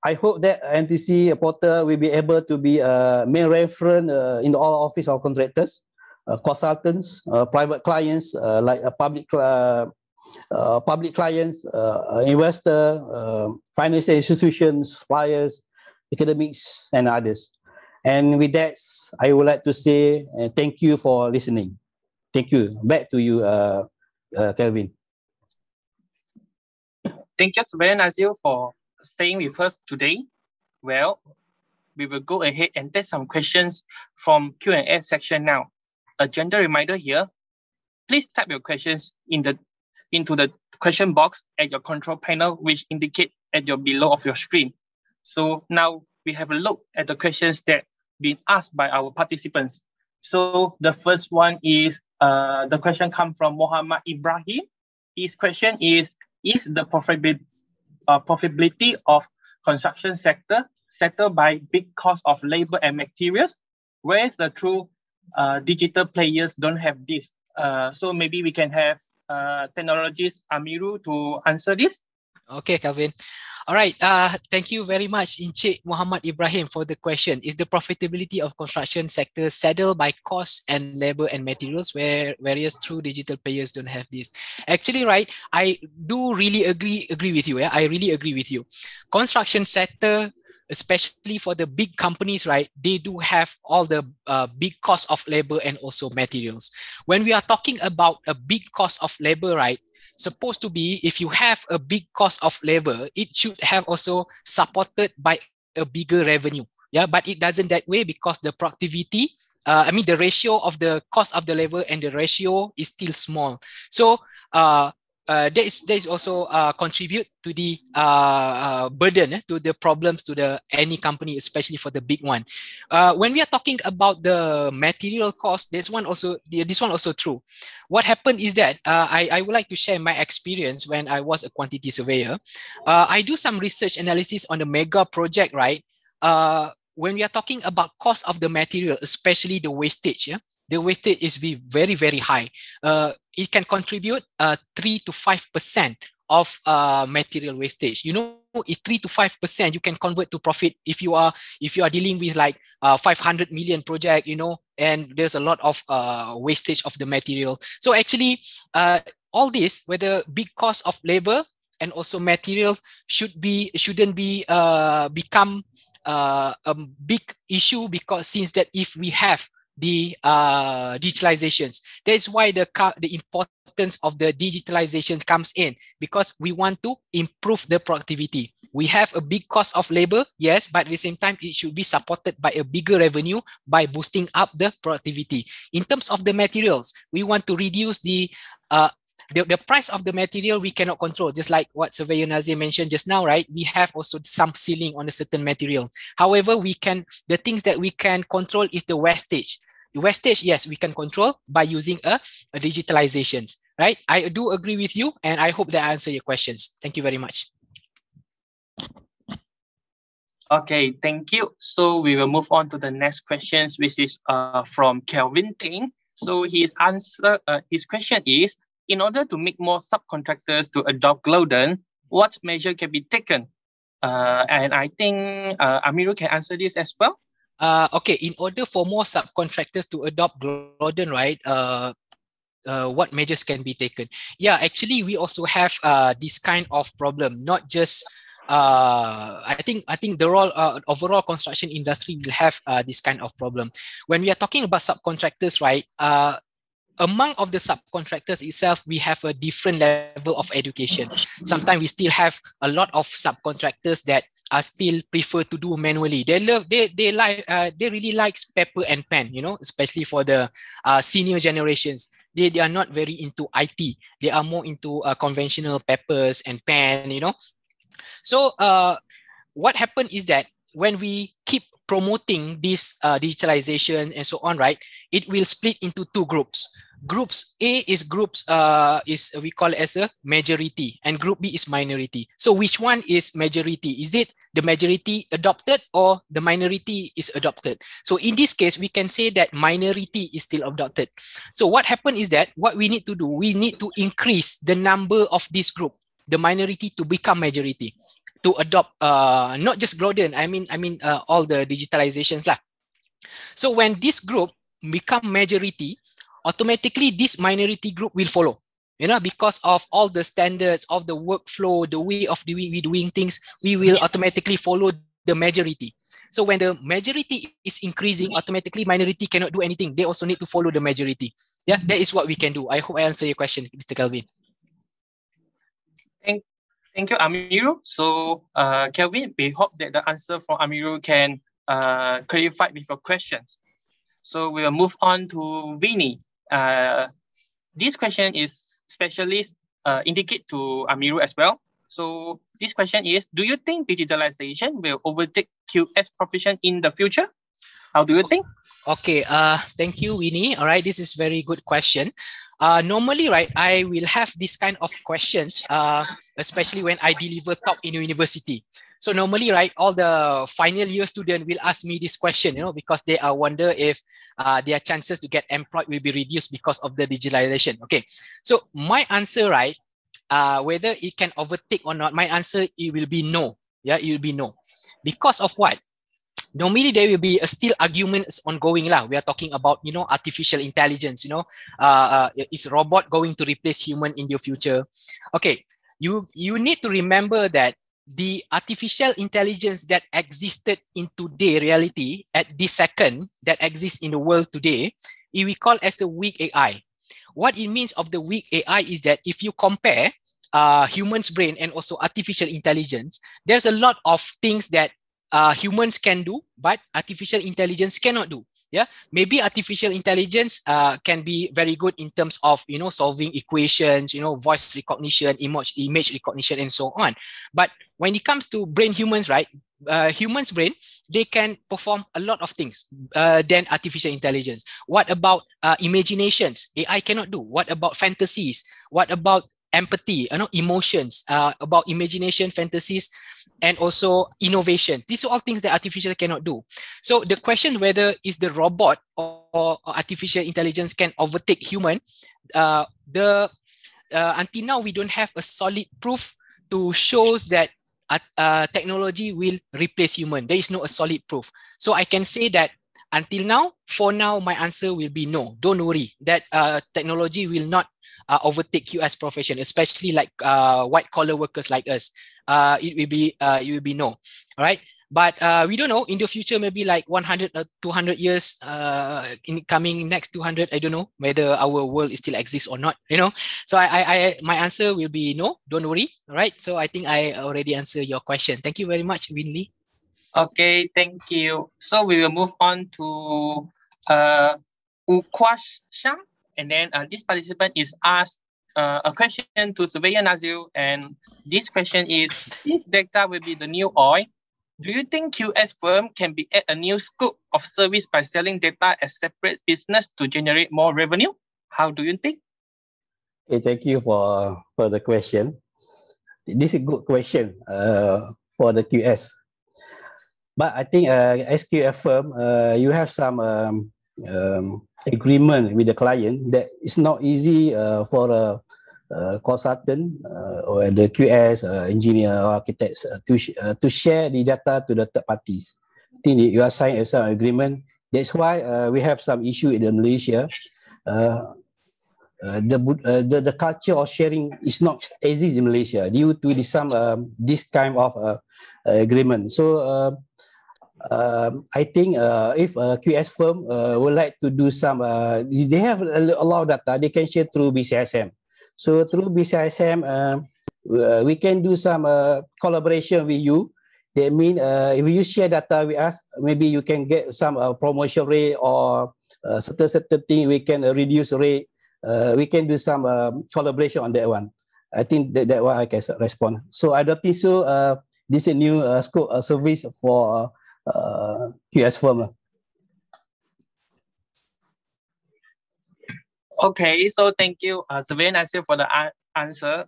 I hope that NTC portal will be able to be a main reference in all office of contractors, consultants, private clients, like public clients, investor, financial institutions, suppliers, academics, and others. And with that, I would like to say thank you for listening. Thank you. Back to you, Kelvin. Thank you so very much, Nazir, for staying with us today. Well, we will go ahead and take some questions from Q&A section now. A gentle reminder here, please type your questions into the question box at your control panel, which indicate at your below of your screen. So now we have a look at the questions that been asked by our participants. So the first one is, the question comes from Muhammad Ibrahim. His question is the profitability of construction sector settled by big cost of labor and materials? Whereas the true digital players don't have this. So maybe we can have technologist Amirul to answer this. Okay, Calvin. All right. Thank you very much, Encik Muhammad Ibrahim, for the question. Is the profitability of construction sector saddled by cost and labor and materials, whereas true digital players don't have this? Actually, right, I do really agree with you. I really agree with you. Construction sector, especially for the big companies, right, they do have all the big cost of labor and also materials. When we are talking about a big cost of labor, right, supposed to be, if you have a big cost of labor, it should have also supported by a bigger revenue. Yeah, but it doesn't that way because the productivity, the ratio of the cost of the labor and the ratio is still small. So that is also contribute to the burden, to the problems to any company, especially for the big one. When we are talking about the material cost, this one also true. What happened is that I would like to share my experience when I was a quantity surveyor. I do some research analysis on the mega project, right? When we are talking about cost of the material, especially the wastage, yeah, the wastage is very, very high. It can contribute 3 to 5% of material wastage. You know, if 3 to 5%, you can convert to profit if you are dealing with like 500 million project, you know, and there's a lot of wastage of the material. So actually, all this, whether big cost of labor and also materials, shouldn't be become a big issue, because since that if we have the digitalizations, that's why the importance of the digitalization comes in, because we want to improve the productivity. We have a big cost of labor, yes, but at the same time it should be supported by a bigger revenue by boosting up the productivity. In terms of the materials, we want to reduce the price of the material we cannot control, just like what Surveyor Nazir mentioned just now, right? We have also some ceiling on a certain material. However, the things that we can control is the wastage. The wastage, yes, we can control by using a digitalization, right? I do agree with you, and I hope that I answer your questions. Thank you very much. Okay, thank you. So we will move on to the next questions, which is from Kelvin Ting. So his question is, in order to make more subcontractors to adopt Gloden, what measure can be taken? And I think Amirul can answer this as well. Okay, in order for more subcontractors to adopt Gloden, right? What measures can be taken? Yeah, actually, we also have this kind of problem. Not just I think the overall construction industry will have this kind of problem. When we are talking about subcontractors, right? Among of the subcontractors itself, we have a different level of education. Sometimes we still have a lot of subcontractors that are still prefer to do manually. They really like paper and pen, you know, especially for the senior generations. They are not very into IT. They are more into conventional papers and pen, you know. So what happened is that when we keep promoting this digitalization and so on, right, it will split into two groups. Groups A is we call it as a majority, and group B is minority. So which one is majority? Is it the majority adopted or the minority is adopted? So in this case, we can say that minority is still adopted. So what happened is that what we need to do, we need to increase the number of this group, the minority, to become majority, to adopt not just Gloden, I mean all the digitalizations lah. So when this group become majority, automatically this minority group will follow, because of all the standards of the workflow, the way of doing things, we will automatically follow the majority. So when the majority is increasing, automatically minority cannot do anything. They also need to follow the majority. Yeah, that is what we can do. I hope I answer your question, Mr. Kelvin. Thank you, Amirul. So, Kelvin, we hope that the answer from Amirul can clarify with your questions. So we will move on to Vinny. This question is specially indicate to Amirul as well. So this question is, do you think digitalization will overtake QS profession in the future? How do you think? Okay, thank you, Winnie. All right, this is very good question. Normally, right, I will have this kind of questions, especially when I deliver talk in university. So normally, right, all the final year student will ask me this question, because they wonder if their chances to get employed will be reduced because of the digitalization. Okay, so my answer, right, whether it can overtake or not, my answer, it will be no. Yeah, it will be no. Because of what? Normally there will be still arguments ongoing lah. We are talking about artificial intelligence. Is robot going to replace human in the future? Okay, you need to remember that the artificial intelligence that existed in today reality at this second that exists in the world today, we call as the weak AI. What it means of the weak AI is that if you compare human's brain and also artificial intelligence, there's a lot of things that humans can do, but artificial intelligence cannot do. Yeah, maybe artificial intelligence can be very good in terms of solving equations, voice recognition, image recognition, and so on. But when it comes to humans, right? Humans' brain, they can perform a lot of things than artificial intelligence. What about imaginations? AI cannot do. What about fantasies? What about empathy, emotions, about imagination, fantasies, and also innovation? These are all things that artificial cannot do. So the question whether is the robot or artificial intelligence can overtake human, until now we don't have a solid proof to shows that technology will replace human. There is no a solid proof. So I can say that until now, for now, my answer will be no. Don't worry that technology will not overtake QS profession, especially like white collar workers like us. It will be no. All right. But we don't know in the future, maybe like 100 or 200 years in coming next 200, I don't know whether our world still exists or not, So my answer will be no, don't worry. All right. So I think I already answered your question. Thank you very much, Winley. Okay, thank you. So we will move on to Ukwasha. And then this participant is asked a question to Surveyor Nazir. And this question is, since data will be the new oil, do you think QS firm can be at a new scope of service by selling data as separate business to generate more revenue? How do you think? Okay, thank you for the question. This is a good question for the QS. But I think as QF firm, you have some agreement with the client that it's not easy for a consultant or the QS engineer or architects to share the data to the third parties. I think you are signing some agreement. That's why we have some issue in Malaysia. The culture of sharing is not exist in Malaysia due to this kind of agreement. So I think if a QS firm would like to do some, they have a lot of data they can share through BCISM. So through BCISM, we can do some collaboration with you. That means if you share data with us, maybe you can get some promotion rate or certain thing. We can reduce rate. We can do some collaboration on that one. I think that what I can respond. So I don't think so. This is a new scope service for QS firm lah. Okay, so thank you, Surveyor Nazir, for the answer.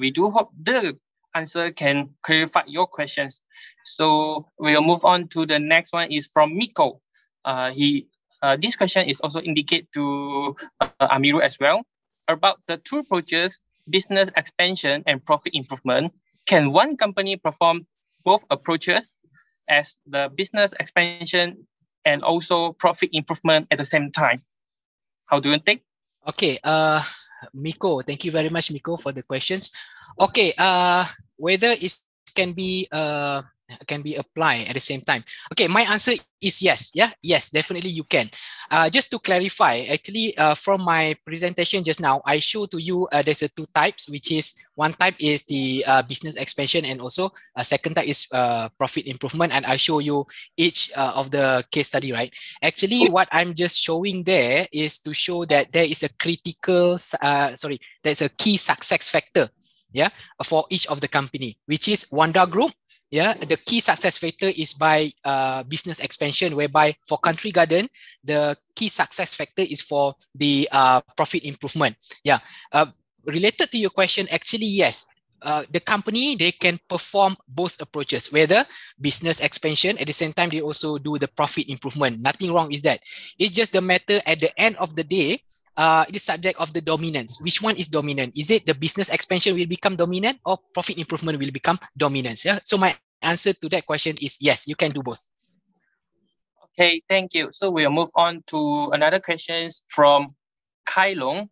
We do hope the answer can clarify your questions. So we'll move on to the next one is from Miko. This question is also indicate to Amirul as well. About the two approaches, business expansion and profit improvement, can one company perform both approaches as the business expansion and also profit improvement at the same time? How do you think? Okay, Miko, thank you very much, Miko, for the questions. Okay, whether it can be applied at the same time. Okay, my answer is yes. Yeah, yes, definitely you can. Just to clarify, actually, from my presentation just now, I show to you there's two types, which is one type is the business expansion, and also a second type is profit improvement. And I show you each of the case study, right? Actually, what I'm just showing there is to show that there is a critical, there's a key success factor, yeah, for each of the company, which is Wanda Group. Yeah, the key success factor is by business expansion, whereby for Country Garden, the key success factor is for the profit improvement. Yeah, related to your question, actually, yes, the company, they can perform both approaches, whether business expansion, at the same time, they also do the profit improvement. Nothing wrong with that. It's just the matter at the end of the day, it is subject of the dominance. Which one is dominant? Is it the business expansion will become dominant or profit improvement will become dominant? Yeah. So my answer to that question is yes, you can do both. Okay, thank you. So we'll move on to another questions from Kai Long.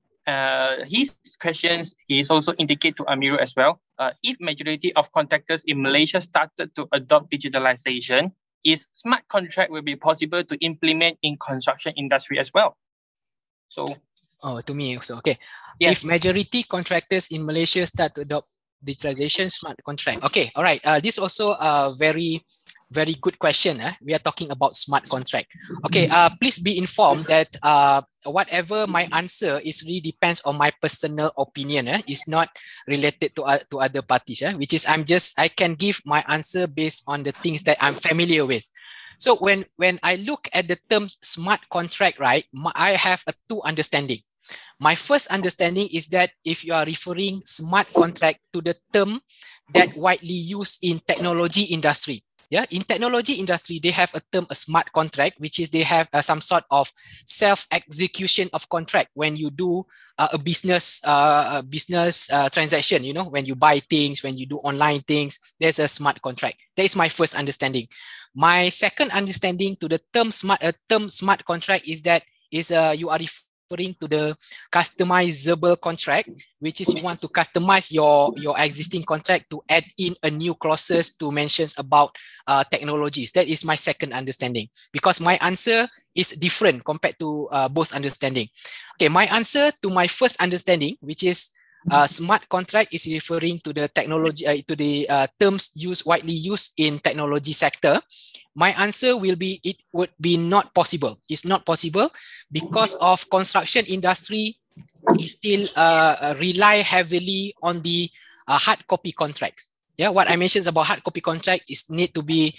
His questions is also indicate to Amirul as well. If majority of contractors in Malaysia started to adopt digitalization, is smart contract will be possible to implement in construction industry as well? So, to me also. Okay. Yes. If majority contractors in Malaysia start to adopt digitalization, smart contract. Okay. All right. This also a very good question. We are talking about smart contract. Okay. Please be informed that whatever my answer is really depends on my personal opinion. It's not related to other parties. Which is I can give my answer based on the things that I'm familiar with. So when I look at the term smart contract, right, I have two understanding. My first understanding is that if you are referring smart contract to the term that widely used in technology industry. Yeah, in technology industry, they have a term, a smart contract, which is they have some sort of self-execution of contract when you do a business transaction. You know, when you buy things, when you do online things, there's a smart contract. That is my first understanding. My second understanding to the term smart contract is that you are referring to the customizable contract, which is you want to customize your existing contract to add in a new clauses to mentions about technologies. That is my second understanding, because my answer is different compared to both understanding. Okay, my answer to my first understanding, which is smart contract, is referring to the technology, to the terms widely used in technology sector. My answer will be, it would be not possible. It's not possible because of construction industry is still rely heavily on the hard copy contracts. Yeah, what I mentioned about hard copy contract is need to be,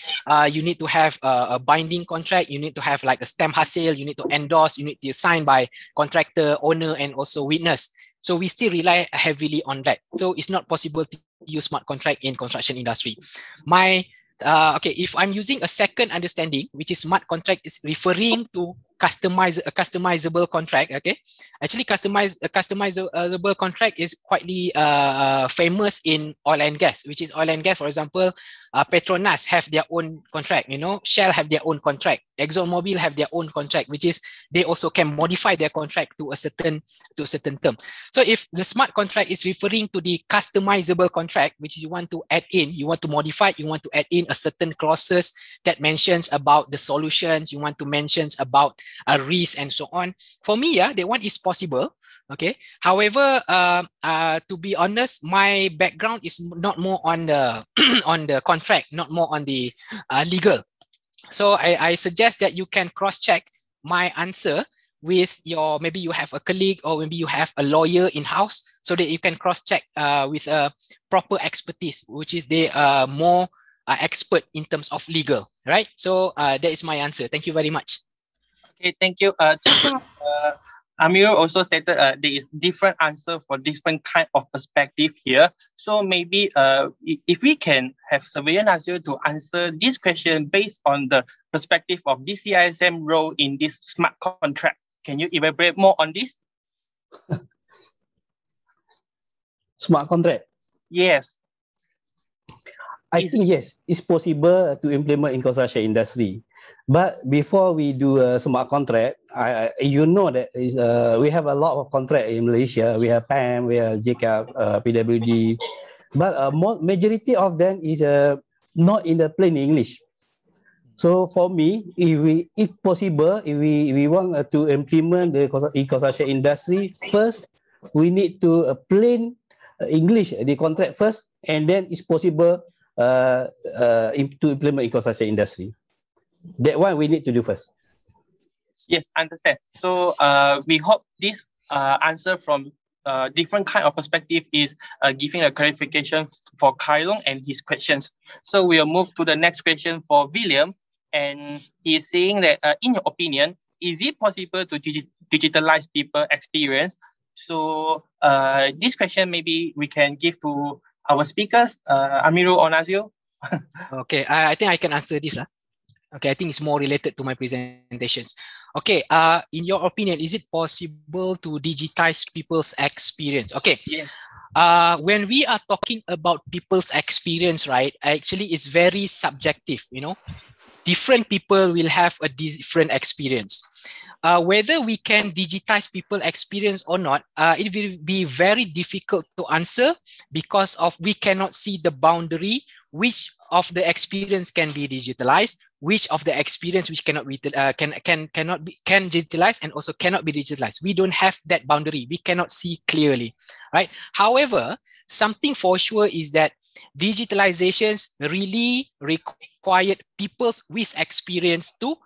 you need to have a binding contract, you need to have like a stamp hasil, you need to endorse, you need to sign by contractor, owner, and also witness. So we still rely heavily on that. So it's not possible to use smart contract in construction industry. Okay, if I'm using a second understanding, which is smart contract is referring to customizable contract. Okay, actually customizable contract is quite famous in oil and gas, which is oil and gas. For example, Petronas have their own contract, you know, Shell have their own contract, ExxonMobil have their own contract, which is they also can modify their contract to a certain term. So if the smart contract is referring to the customizable contract, which you want to add in, you want to modify, you want to add in a certain clauses that mentions about the solutions, you want to mention about a risk and so on. For me, yeah, that one is possible. Okay. However, to be honest, my background is not more on the on the contract, not more on the legal. So I suggest that you can cross-check my answer with your, maybe you have a colleague or maybe you have a lawyer in-house, so that you can cross-check with a proper expertise, which is they are more expert in terms of legal, right? So that is my answer. Thank you very much. Okay, thank you. Just now, Amirul also stated there is different answer for different kind of perspective here. So maybe if we can have Surveyor Nazir to answer this question based on the perspective of BCISM role in this smart contract. Can you elaborate more on this? Smart contract. Yes. I think yes, it's possible to implement in construction industry. But before we do a smart contract, you know that we have a lot of contract in Malaysia. We have PAM, we have JCAP, PWD, but majority of them is not in the plain English. So for me, if possible, if we want to implement the construction industry, first we need to plain English the contract first, and then it's possible to implement in construction industry. That one we need to do first. Yes, understand. So we hope this answer from different kind of perspective is giving a clarification for Kailong and his questions. So we'll move to the next question for William, and he's saying that in your opinion, is it possible to digitalize people experience? So this question maybe we can give to our speakers, Amirul or Nazir. Okay, I think I can answer this. Okay, I think it's more related to my presentations. Okay, in your opinion, is it possible to digitize people's experience? Okay. Yes. When we are talking about people's experience, right, actually it's very subjective, you know. Different people will have a different experience. Whether we can digitize people's experience or not, it will be very difficult to answer because of we cannot see the boundary which of the experience can be digitalized, which of the experience which cannot be can digitalize and also cannot be digitalized. We don't have that boundary. We cannot see clearly, right? However, something for sure is that digitalizations really required people with experience to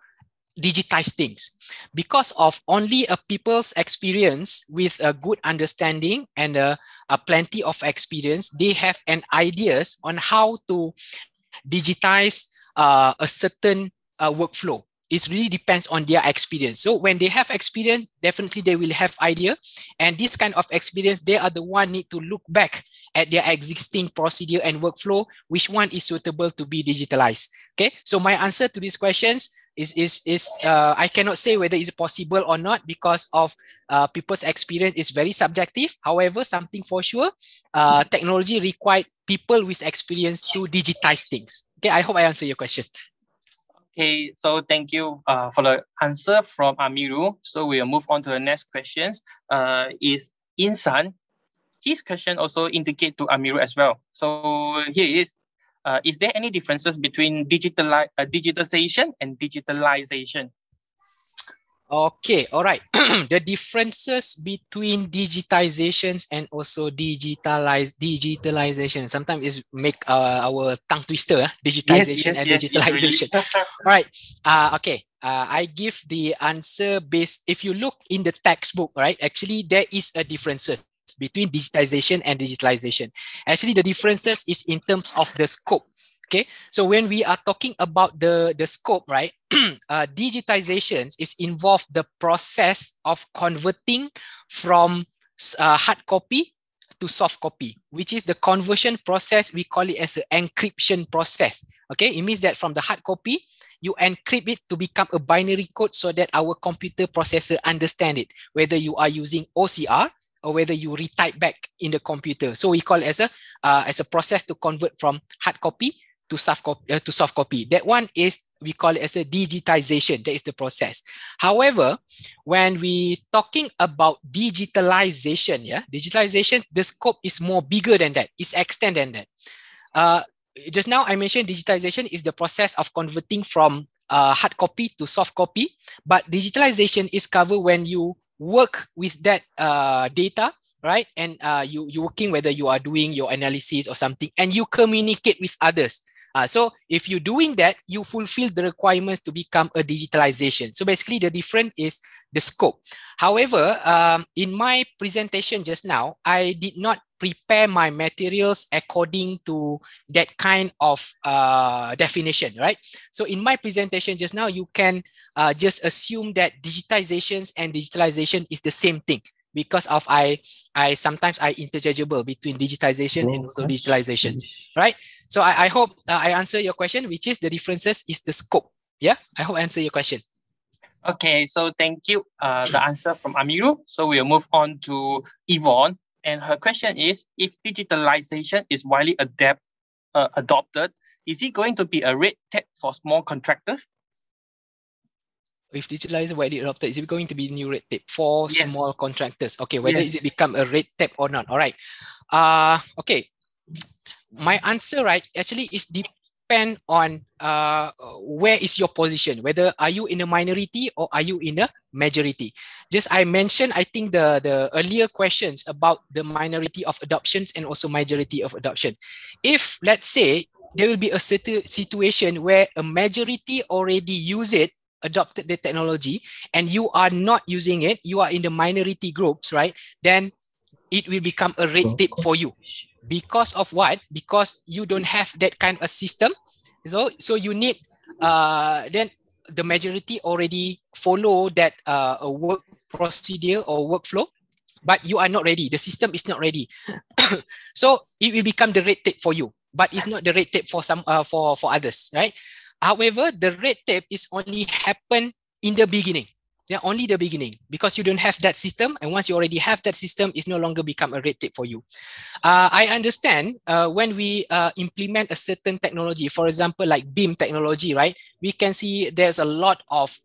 digitize things. Because of only a people's experience with a good understanding and a plenty of experience, they have an ideas on how to digitize a certain workflow. It really depends on their experience. So when they have experience, definitely they will have idea. And this kind of experience, they are the one need to look back at their existing procedure and workflow, which one is suitable to be digitalized. Okay, so my answer to these questions is I cannot say whether it's possible or not because of people's experience is very subjective. However, something for sure, technology required people with experience to digitize things. Okay, I hope I answer your question. Okay, so thank you for the answer from Amirul. So we'll move on to the next questions. Is Insan. His question also indicate to Amirul as well. So here is there any differences between digitization and digitalization? Okay, all right. The differences between digitizations and also digitalization sometimes is make our tongue twister, digitization and digitalization. All right. Okay. I give the answer based, if you look in the textbook, right, actually there is a differences between digitization and digitalization. Actually, the differences is in terms of the scope. Okay, so when we are talking about the scope, right, digitization is involved the process of converting from hard copy to soft copy, which is the conversion process. We call it as an encryption process. Okay, it means that from the hard copy, you encrypt it to become a binary code so that our computer processor understand it, whether you are using OCR or whether you retype back in the computer. So we call it as a process to convert from hard copy to soft copy. That one is, we call it as a digitization. That is the process. However, when we talking about digitalization, digitalization, the scope is more bigger than that. It's extended than that. Just now I mentioned digitization is the process of converting from hard copy to soft copy, but digitalization is covered when you work with that data, right? And you working, whether you are doing your analysis or something, and you communicate with others. So if you're doing that, you fulfill the requirements to become a digitalization. So basically the difference is the scope. However, in my presentation just now, I did not prepare my materials according to that kind of definition, right? So in my presentation just now, you can just assume that digitizations and digitalization is the same thing, because of I sometimes interchangeable between digitization and also digitalization, right? So I hope I answer your question, which is the differences is the scope. Yeah, I hope I answer your question. Okay, so thank you. The answer from Amirul. So we'll move on to Yvonne. And her question is, if digitalization is widely adopted, is it going to be a red tape for small contractors? If digitalization widely adopted, is it going to be new red tape for Yes. small contractors? Okay, whether Yes. is it become a red tape or not? All right. Okay. My answer, right, actually is depend on where is your position, whether are you in a minority or are you in a majority. Just I mentioned, I think the earlier questions about the minority of adoptions and also majority of adoption. If let's say there will be a situation where a majority already use it, adopted the technology, and you are not using it, you are in the minority groups, right? Then it will become a red tape for you. Because of what? Because you don't have that kind of system. So you need then the majority already follow that a work procedure or workflow, but you are not ready. The system is not ready. So it will become the red tape for you, but it's not the red tape for some for others, right? However, the red tape is only happen in the beginning. Yeah, only the beginning, because you don't have that system, and once you already have that system, it's no longer become a red tape for you. I understand when we implement a certain technology, for example, like BIM technology, right? We can see there's a lot of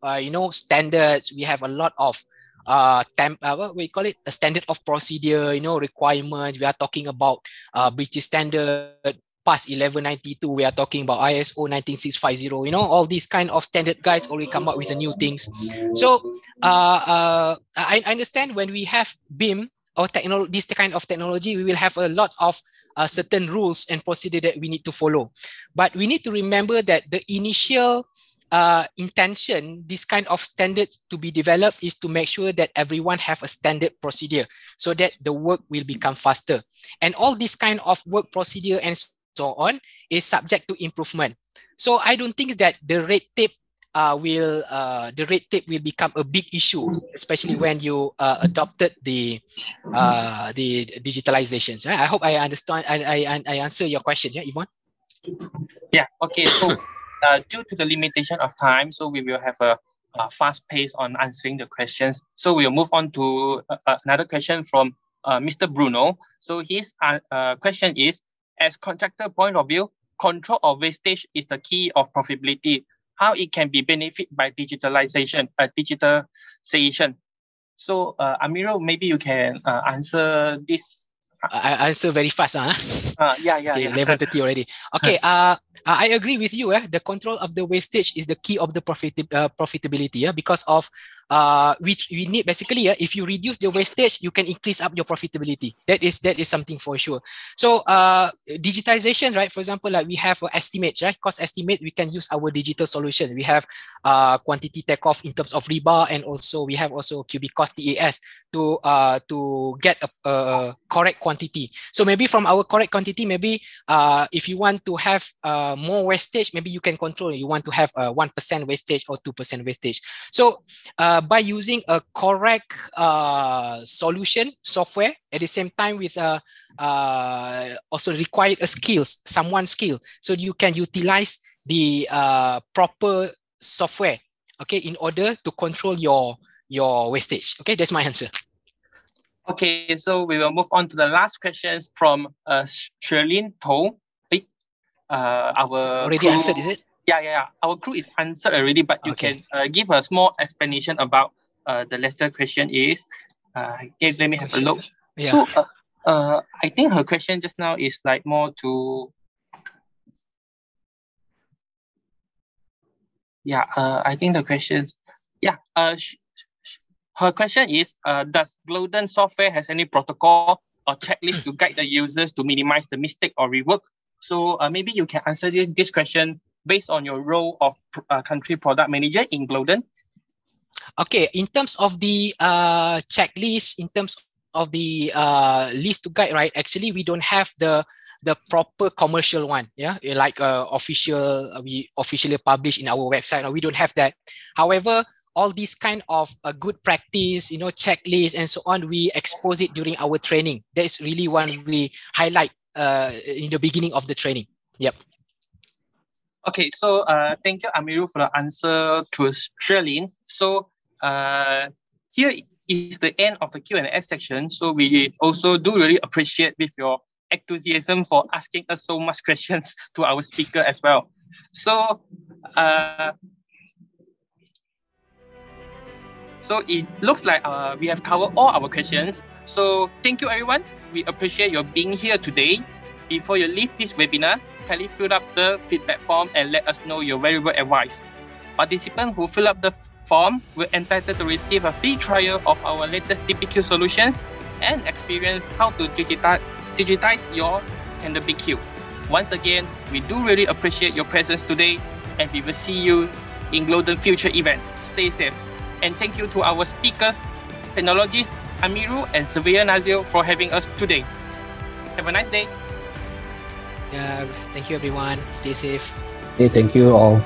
standards. We have a lot of what we call it, a standard of procedure, requirements. We are talking about British standard. Past 1192, we are talking about ISO 19650, all these kind of standard guides already come up with the new things. So I understand when we have BIM or this kind of technology, we will have a lot of certain rules and procedure that we need to follow. But we need to remember that the initial intention, this kind of standard to be developed, is to make sure that everyone have a standard procedure so that the work will become faster. And all this kind of work procedure and so on is subject to improvement. So I don't think that the red tape will become a big issue, especially when you adopted the digitalizations. Right? I hope I understand. I answer your question. Yeah, Yvonne. Yeah. Okay. So due to the limitation of time, so we will have a fast pace on answering the questions. So we'll move on to another question from Mr. Bruno. So his question is, as contractor point of view, control of wastage is the key of profitability. How it can be benefited by digitalization, digitalization. So Amirul, maybe you can answer this. I answer very fast. Yeah. Okay, 11:30 already. Okay, I agree with you. The control of the wastage is the key of the profitability. Because of we need basically, if you reduce the wastage, you can increase up your profitability. That is something for sure. So digitization, right? For example, like we have estimates, right? Cost estimate, we can use our digital solution. We have quantity takeoff in terms of rebar, and also we have also cubic cost TAS to get a correct quantity. So maybe from our correct quantity, maybe if you want to have more wastage, maybe you can control. You want to have 1% wastage or 2% wastage. So by using a correct solution software, at the same time with also required a someone's skill, so you can utilize the proper software, okay, in order to control your wastage. Okay, that's my answer. Okay, so we will move on to the last questions from Sherlyn To. Our already crew, answered, is it? Yeah. Our crew is answered already, but you can give a small explanation about the latter question is. Let me have a look. Yeah. So I think her question just now is like more to. Yeah, I think the questions. Yeah, her question is, does Gloden software has any protocol or checklist to guide the users to minimize the mistake or rework? So maybe you can answer this question based on your role of country product manager in Gloden. Okay, in terms of the checklist, in terms of the list to guide, right? Actually, we don't have the proper commercial one, yeah, like we officially publish in our website. We don't have that. However, all these kind of good practice, checklist and so on, we expose it during our training. That's really one we highlight in the beginning of the training. Yep. Okay, so thank you, Amirul, for the answer to Sherlyn. So here is the end of the Q&A section. So we also do really appreciate with your enthusiasm for asking us so much questions to our speaker as well. So it looks like we have covered all our questions. So thank you, everyone. We appreciate your being here today. Before you leave this webinar, kindly fill up the feedback form and let us know your valuable advice. Participants who fill up the form will entitled to receive a free trial of our latest DBQ solutions and experience how to digitize your DBQ. Once again, we do really appreciate your presence today, and we will see you in Gloden future event. Stay safe. And thank you to our speakers, technologists, Amirul and Surveyor Nazir for having us today. Have a nice day. Yeah, thank you everyone. Stay safe. Okay, thank you all.